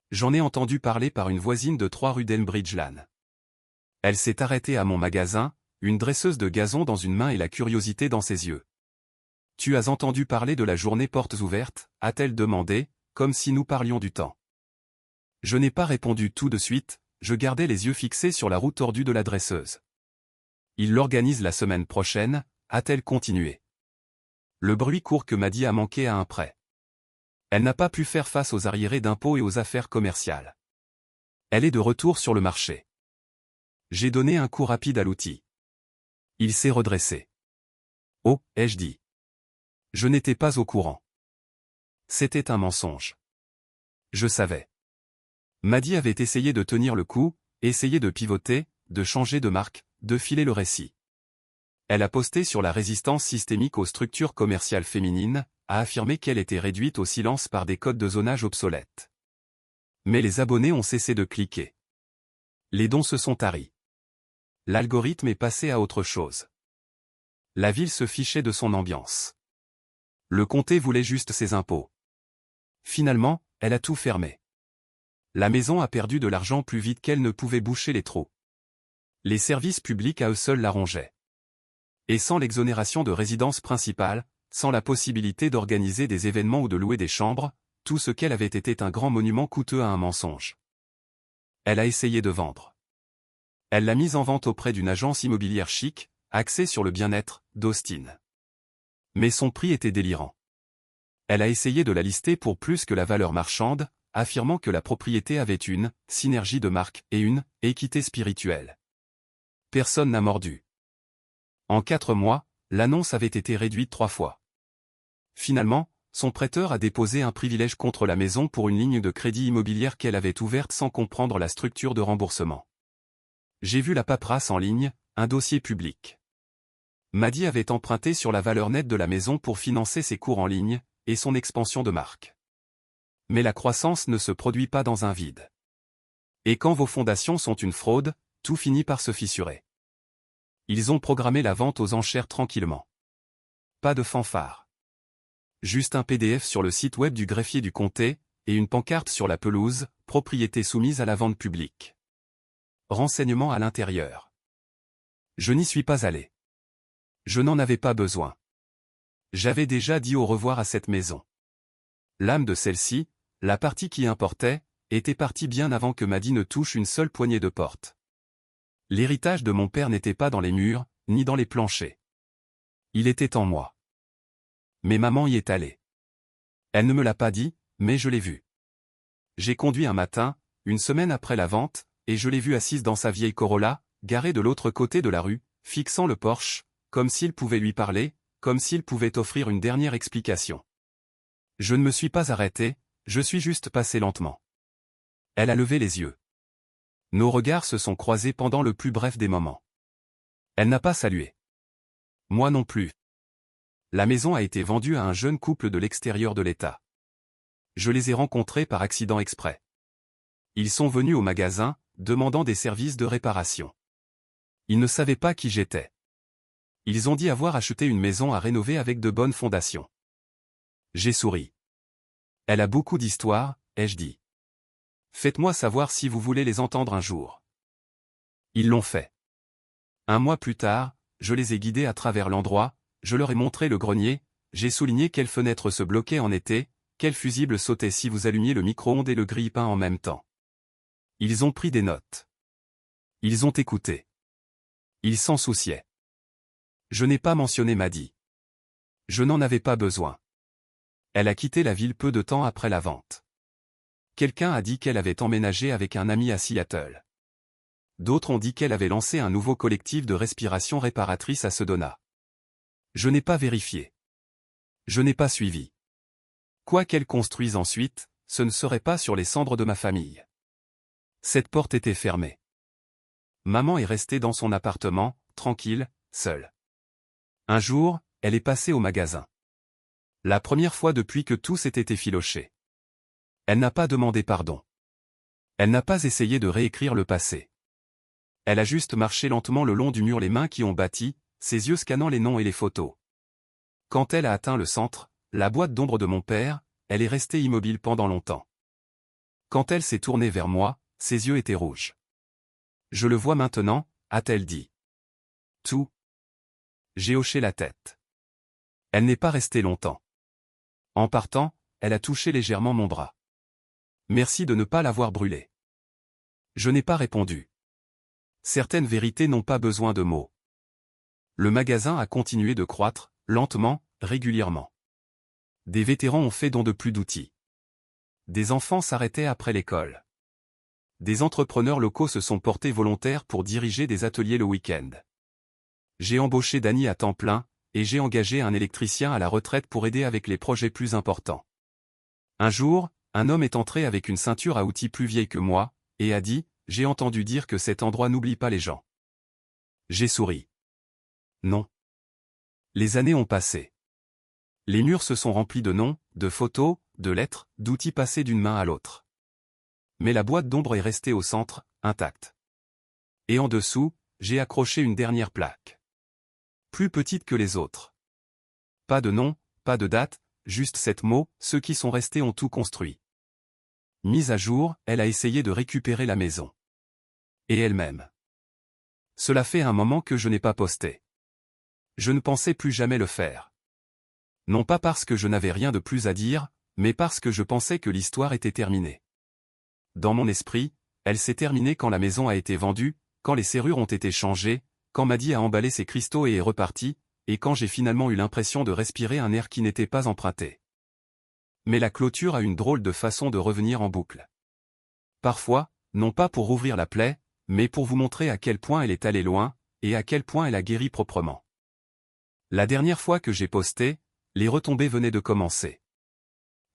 J'en ai entendu parler par une voisine de 3 rue d'Elmbridge Lane. Elle s'est arrêtée à mon magasin, une dresseuse de gazon dans une main et la curiosité dans ses yeux. « Tu as entendu parler de la journée portes ouvertes ?» a-t-elle demandé, comme si nous parlions du temps. Je n'ai pas répondu tout de suite, je gardais les yeux fixés sur la roue tordue de la dresseuse. « Il l'organise la semaine prochaine ?» a-t-elle continué. Le bruit court que Maddy a manqué à un prêt. Elle n'a pas pu faire face aux arriérés d'impôts et aux affaires commerciales. Elle est de retour sur le marché. J'ai donné un coup rapide à l'outil. Il s'est redressé. Oh, ai-je dit. Je n'étais pas au courant. C'était un mensonge. Je savais. Maddy avait essayé de tenir le coup, essayé de pivoter, de changer de marque, de filer le récit. Elle a posté sur la résistance systémique aux structures commerciales féminines, a affirmé qu'elle était réduite au silence par des codes de zonage obsolètes. Mais les abonnés ont cessé de cliquer. Les dons se sont taris. L'algorithme est passé à autre chose. La ville se fichait de son ambiance. Le comté voulait juste ses impôts. Finalement, elle a tout fermé. La maison a perdu de l'argent plus vite qu'elle ne pouvait boucher les trous. Les services publics à eux seuls la rongeaient. Et sans l'exonération de résidence principale, sans la possibilité d'organiser des événements ou de louer des chambres, tout ce qu'elle avait été un grand monument coûteux à un mensonge. Elle a essayé de vendre. Elle l'a mise en vente auprès d'une agence immobilière chic, axée sur le bien-être, d'Austin. Mais son prix était délirant. Elle a essayé de la lister pour plus que la valeur marchande, affirmant que la propriété avait une synergie de marque et une équité spirituelle. Personne n'a mordu. En 4 mois, l'annonce avait été réduite 3 fois. Finalement, son prêteur a déposé un privilège contre la maison pour une ligne de crédit immobilière qu'elle avait ouverte sans comprendre la structure de remboursement. J'ai vu la paperasse en ligne, un dossier public. Maddy avait emprunté sur la valeur nette de la maison pour financer ses cours en ligne et son expansion de marque. Mais la croissance ne se produit pas dans un vide. Et quand vos fondations sont une fraude, tout finit par se fissurer. Ils ont programmé la vente aux enchères tranquillement. Pas de fanfare. Juste un PDF sur le site web du greffier du comté, et une pancarte sur la pelouse, propriété soumise à la vente publique. Renseignements à l'intérieur. Je n'y suis pas allé. Je n'en avais pas besoin. J'avais déjà dit au revoir à cette maison. L'âme de celle-ci, la partie qui importait, était partie bien avant que Maddy ne touche une seule poignée de porte. L'héritage de mon père n'était pas dans les murs, ni dans les planchers. Il était en moi. Mais maman y est allée. Elle ne me l'a pas dit, mais je l'ai vue. J'ai conduit un matin, une semaine après la vente, et je l'ai vue assise dans sa vieille Corolla, garée de l'autre côté de la rue, fixant le porche, comme s'il pouvait lui parler, comme s'il pouvait offrir une dernière explication. Je ne me suis pas arrêté, je suis juste passé lentement. Elle a levé les yeux. Nos regards se sont croisés pendant le plus bref des moments. Elle n'a pas salué. Moi non plus. La maison a été vendue à un jeune couple de l'extérieur de l'État. Je les ai rencontrés par accident exprès. Ils sont venus au magasin, demandant des services de réparation. Ils ne savaient pas qui j'étais. Ils ont dit avoir acheté une maison à rénover avec de bonnes fondations. J'ai souri. Elle a beaucoup d'histoires, ai-je dit. Faites-moi savoir si vous voulez les entendre un jour. Ils l'ont fait. Un mois plus tard, je les ai guidés à travers l'endroit, je leur ai montré le grenier, j'ai souligné quelles fenêtres se bloquaient en été, quel fusible sautait si vous allumiez le micro-ondes et le grille-pain en même temps. Ils ont pris des notes. Ils ont écouté. Ils s'en souciaient. Je n'ai pas mentionné Maddy. Je n'en avais pas besoin. Elle a quitté la ville peu de temps après la vente. Quelqu'un a dit qu'elle avait emménagé avec un ami à Seattle. D'autres ont dit qu'elle avait lancé un nouveau collectif de respiration réparatrice à Sedona. Je n'ai pas vérifié. Je n'ai pas suivi. Quoi qu'elle construise ensuite, ce ne serait pas sur les cendres de ma famille. Cette porte était fermée. Maman est restée dans son appartement, tranquille, seule. Un jour, elle est passée au magasin. La première fois depuis que tout s'était effiloché. Elle n'a pas demandé pardon. Elle n'a pas essayé de réécrire le passé. Elle a juste marché lentement le long du mur, les mains qui ont battu, ses yeux scannant les noms et les photos. Quand elle a atteint le centre, la boîte d'ombre de mon père, elle est restée immobile pendant longtemps. Quand elle s'est tournée vers moi, ses yeux étaient rouges. Je le vois maintenant, a-t-elle dit. Tout. J'ai hoché la tête. Elle n'est pas restée longtemps. En partant, elle a touché légèrement mon bras. Merci de ne pas l'avoir brûlé. Je n'ai pas répondu. Certaines vérités n'ont pas besoin de mots. Le magasin a continué de croître, lentement, régulièrement. Des vétérans ont fait don de plus d'outils. Des enfants s'arrêtaient après l'école. Des entrepreneurs locaux se sont portés volontaires pour diriger des ateliers le week-end. J'ai embauché Danny à temps plein, et j'ai engagé un électricien à la retraite pour aider avec les projets plus importants. Un jour, un homme est entré avec une ceinture à outils plus vieille que moi, et a dit, « J'ai entendu dire que cet endroit n'oublie pas les gens. » J'ai souri. Non. Les années ont passé. Les murs se sont remplis de noms, de photos, de lettres, d'outils passés d'une main à l'autre. Mais la boîte d'ombre est restée au centre, intacte. Et en dessous, j'ai accroché une dernière plaque. Plus petite que les autres. Pas de nom, pas de date, juste 7 mots, ceux qui sont restés ont tout construit. Mise à jour, elle a essayé de récupérer la maison. Et elle-même. Cela fait un moment que je n'ai pas posté. Je ne pensais plus jamais le faire. Non pas parce que je n'avais rien de plus à dire, mais parce que je pensais que l'histoire était terminée. Dans mon esprit, elle s'est terminée quand la maison a été vendue, quand les serrures ont été changées, quand Maddy a emballé ses cristaux et est reparti, et quand j'ai finalement eu l'impression de respirer un air qui n'était pas emprunté. Mais la clôture a une drôle de façon de revenir en boucle. Parfois, non pas pour rouvrir la plaie, mais pour vous montrer à quel point elle est allée loin, et à quel point elle a guéri proprement. La dernière fois que j'ai posté, les retombées venaient de commencer.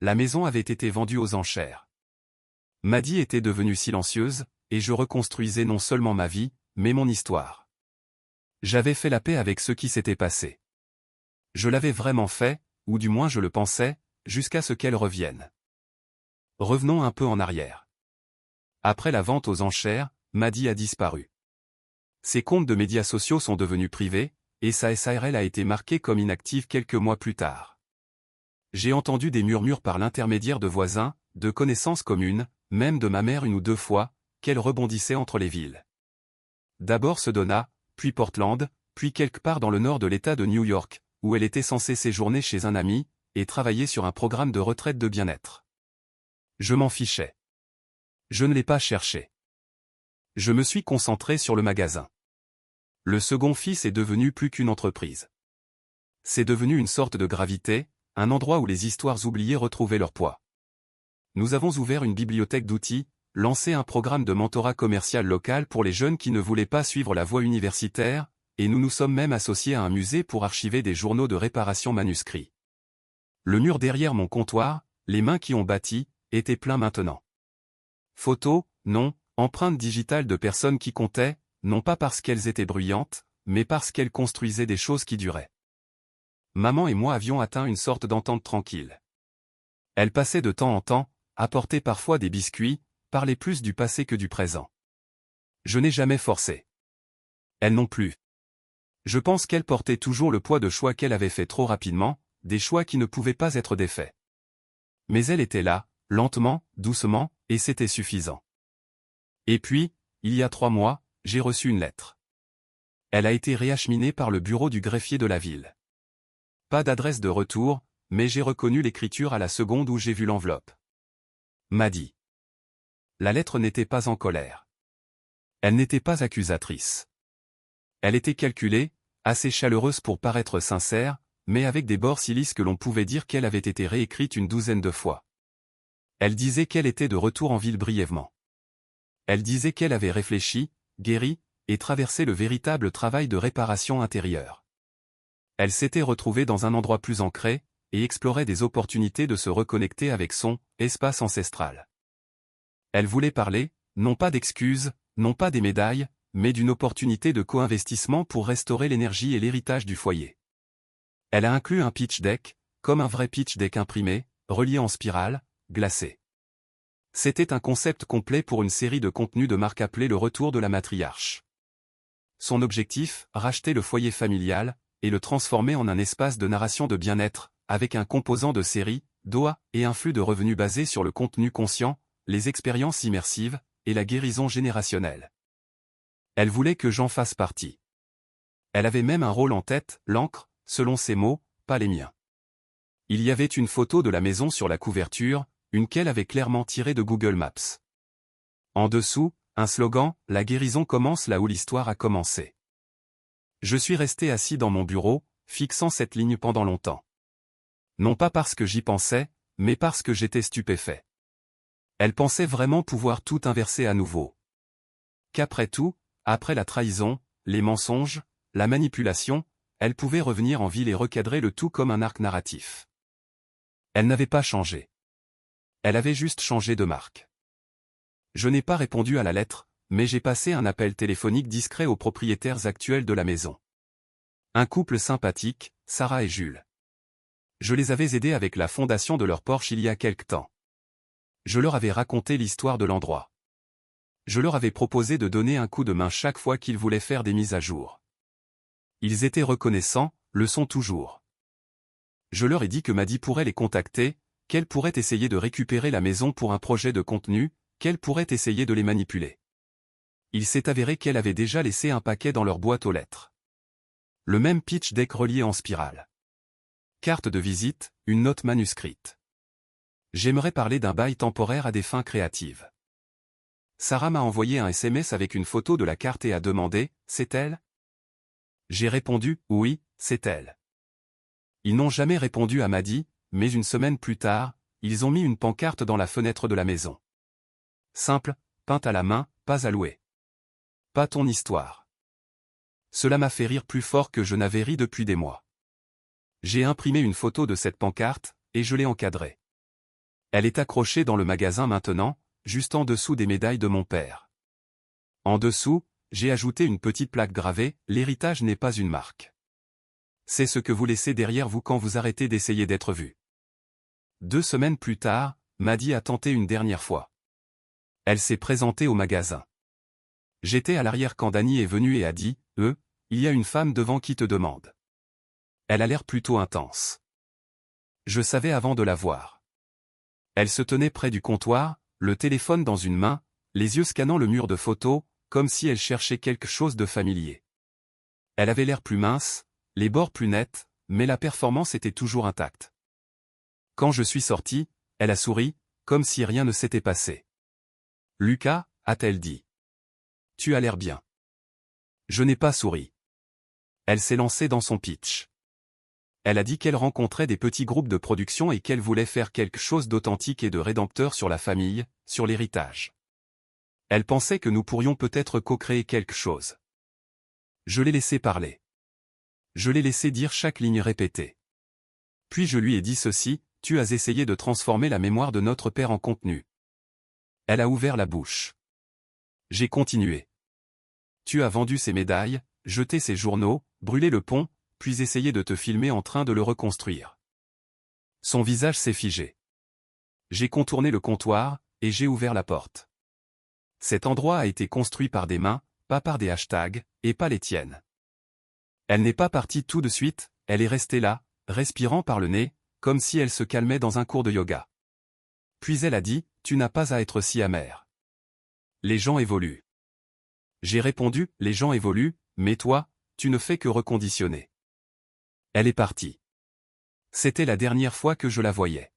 La maison avait été vendue aux enchères. Maddy était devenue silencieuse, et je reconstruisais non seulement ma vie, mais mon histoire. J'avais fait la paix avec ce qui s'était passé. Je l'avais vraiment fait, ou du moins je le pensais, jusqu'à ce qu'elle revienne. Revenons un peu en arrière. Après la vente aux enchères, Maddy a disparu. Ses comptes de médias sociaux sont devenus privés, et sa SARL a été marquée comme inactive quelques mois plus tard. J'ai entendu des murmures par l'intermédiaire de voisins, de connaissances communes, même de ma mère une ou deux fois, qu'elle rebondissait entre les villes. D'abord Sedona, puis Portland, puis quelque part dans le nord de l'État de New York, où elle était censée séjourner chez un ami, et travailler sur un programme de retraite de bien-être. Je m'en fichais. Je ne l'ai pas cherché. Je me suis concentré sur le magasin. Le second fils est devenu plus qu'une entreprise. C'est devenu une sorte de gravité, un endroit où les histoires oubliées retrouvaient leur poids. Nous avons ouvert une bibliothèque d'outils, lancé un programme de mentorat commercial local pour les jeunes qui ne voulaient pas suivre la voie universitaire, et nous nous sommes même associés à un musée pour archiver des journaux de réparation manuscrits. Le mur derrière mon comptoir, les mains qui ont bâti, était plein maintenant. Photos, non, empreintes digitales de personnes qui comptaient, non pas parce qu'elles étaient bruyantes, mais parce qu'elles construisaient des choses qui duraient. Maman et moi avions atteint une sorte d'entente tranquille. Elle passait de temps en temps, apportait parfois des biscuits, parlait plus du passé que du présent. Je n'ai jamais forcé. Elle non plus. Je pense qu'elle portait toujours le poids de choix qu'elle avait fait trop rapidement, des choix qui ne pouvaient pas être défaits. Mais elle était là, lentement, doucement, et c'était suffisant. Et puis, il y a 3 mois, j'ai reçu une lettre. Elle a été réacheminée par le bureau du greffier de la ville. Pas d'adresse de retour, mais j'ai reconnu l'écriture à la seconde où j'ai vu l'enveloppe. Maddy. La lettre n'était pas en colère. Elle n'était pas accusatrice. Elle était calculée, assez chaleureuse pour paraître sincère, mais avec des bords si lisses que l'on pouvait dire qu'elle avait été réécrite une douzaine de fois. Elle disait qu'elle était de retour en ville brièvement. Elle disait qu'elle avait réfléchi, guéri, et traversé le véritable travail de réparation intérieure. Elle s'était retrouvée dans un endroit plus ancré, et explorait des opportunités de se reconnecter avec son espace ancestral. Elle voulait parler, non pas d'excuses, non pas des médailles, mais d'une opportunité de co-investissement pour restaurer l'énergie et l'héritage du foyer. Elle a inclus un pitch deck, comme un vrai pitch deck imprimé, relié en spirale, glacé. C'était un concept complet pour une série de contenus de marque appelée Le Retour de la Matriarche. Son objectif, racheter le foyer familial, et le transformer en un espace de narration de bien-être, avec un composant de série, d'OA, et un flux de revenus basé sur le contenu conscient, les expériences immersives, et la guérison générationnelle. Elle voulait que j'en fasse partie. Elle avait même un rôle en tête, l'encre, selon ses mots, pas les miens. Il y avait une photo de la maison sur la couverture, une qu'elle avait clairement tirée de Google Maps. En dessous, un slogan, la guérison commence là où l'histoire a commencé. Je suis resté assis dans mon bureau, fixant cette ligne pendant longtemps. Non pas parce que j'y pensais, mais parce que j'étais stupéfait. Elle pensait vraiment pouvoir tout inverser à nouveau. Qu'après tout, après la trahison, les mensonges, la manipulation, elle pouvait revenir en ville et recadrer le tout comme un arc narratif. Elle n'avait pas changé. Elle avait juste changé de marque. Je n'ai pas répondu à la lettre, mais j'ai passé un appel téléphonique discret aux propriétaires actuels de la maison. Un couple sympathique, Sarah et Jules. Je les avais aidés avec la fondation de leur Porsche il y a quelque temps. Je leur avais raconté l'histoire de l'endroit. Je leur avais proposé de donner un coup de main chaque fois qu'ils voulaient faire des mises à jour. Ils étaient reconnaissants, le sont toujours. Je leur ai dit que Maddy pourrait les contacter, qu'elle pourrait essayer de récupérer la maison pour un projet de contenu, qu'elle pourrait essayer de les manipuler. Il s'est avéré qu'elle avait déjà laissé un paquet dans leur boîte aux lettres. Le même pitch deck relié en spirale. Carte de visite, une note manuscrite. J'aimerais parler d'un bail temporaire à des fins créatives. Sarah m'a envoyé un SMS avec une photo de la carte et a demandé « C'est elle ?» J'ai répondu « Oui, c'est elle ». Ils n'ont jamais répondu à Maddy, mais une semaine plus tard, ils ont mis une pancarte dans la fenêtre de la maison. Simple, peinte à la main, pas à louer. Pas ton histoire. Cela m'a fait rire plus fort que je n'avais ri depuis des mois. J'ai imprimé une photo de cette pancarte, et je l'ai encadrée. Elle est accrochée dans le magasin maintenant, juste en dessous des médailles de mon père. En dessous, j'ai ajouté une petite plaque gravée, l'héritage n'est pas une marque. C'est ce que vous laissez derrière vous quand vous arrêtez d'essayer d'être vu. 2 semaines plus tard, Maddy a tenté une dernière fois. Elle s'est présentée au magasin. J'étais à l'arrière quand Danny est venu et a dit « il y a une femme devant qui te demande. » Elle a l'air plutôt intense. Je savais avant de la voir. Elle se tenait près du comptoir, le téléphone dans une main, les yeux scannant le mur de photos, comme si elle cherchait quelque chose de familier. Elle avait l'air plus mince, les bords plus nets, mais la performance était toujours intacte. Quand je suis sorti, elle a souri, comme si rien ne s'était passé. « Lucas » a-t-elle dit. « Tu as l'air bien. » Je n'ai pas souri. Elle s'est lancée dans son pitch. Elle a dit qu'elle rencontrait des petits groupes de production et qu'elle voulait faire quelque chose d'authentique et de rédempteur sur la famille, sur l'héritage. Elle pensait que nous pourrions peut-être co-créer quelque chose. Je l'ai laissé parler. Je l'ai laissé dire chaque ligne répétée. Puis je lui ai dit ceci, « Tu as essayé de transformer la mémoire de notre père en contenu. » Elle a ouvert la bouche. J'ai continué. Tu as vendu ses médailles, jeté ses journaux, brûlé le pont, puis essayé de te filmer en train de le reconstruire. Son visage s'est figé. J'ai contourné le comptoir, et j'ai ouvert la porte. Cet endroit a été construit par des mains, pas par des hashtags, et pas les tiennes. Elle n'est pas partie tout de suite, elle est restée là, respirant par le nez, comme si elle se calmait dans un cours de yoga. Puis elle a dit, « Tu n'as pas à être si amer. Les gens évoluent. » J'ai répondu, « Les gens évoluent, mais toi, tu ne fais que reconditionner. » Elle est partie. C'était la dernière fois que je la voyais.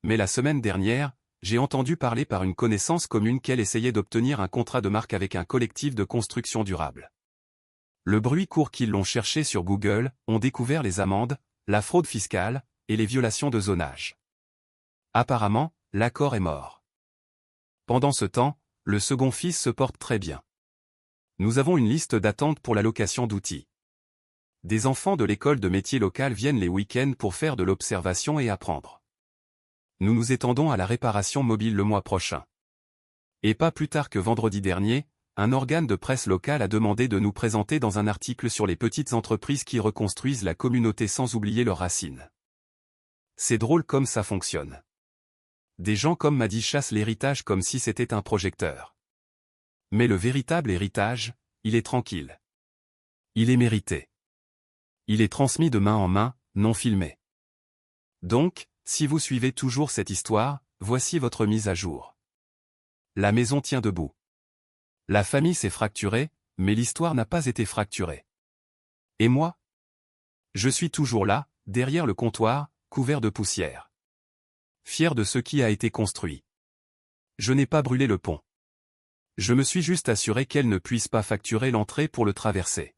Mais la semaine dernière, j'ai entendu parler par une connaissance commune qu'elle essayait d'obtenir un contrat de marque avec un collectif de construction durable. Le bruit court qu'ils l'ont cherché sur Google, ont découvert les amendes, la fraude fiscale, et les violations de zonage. Apparemment, l'accord est mort. Pendant ce temps, le second fils se porte très bien. Nous avons une liste d'attente pour la location d'outils. Des enfants de l'école de métiers locale viennent les week-ends pour faire de l'observation et apprendre. Nous nous étendons à la réparation mobile le mois prochain. Et pas plus tard que vendredi dernier, un organe de presse local a demandé de nous présenter dans un article sur les petites entreprises qui reconstruisent la communauté sans oublier leurs racines. C'est drôle comme ça fonctionne. Des gens comme Maddy chassent l'héritage comme si c'était un projecteur. Mais le véritable héritage, il est tranquille. Il est mérité. Il est transmis de main en main, non filmé. Donc, si vous suivez toujours cette histoire, voici votre mise à jour. La maison tient debout. La famille s'est fracturée, mais l'histoire n'a pas été fracturée. Et moi? Je suis toujours là, derrière le comptoir, couvert de poussière. Fier de ce qui a été construit. Je n'ai pas brûlé le pont. Je me suis juste assuré qu'elle ne puisse pas facturer l'entrée pour le traverser.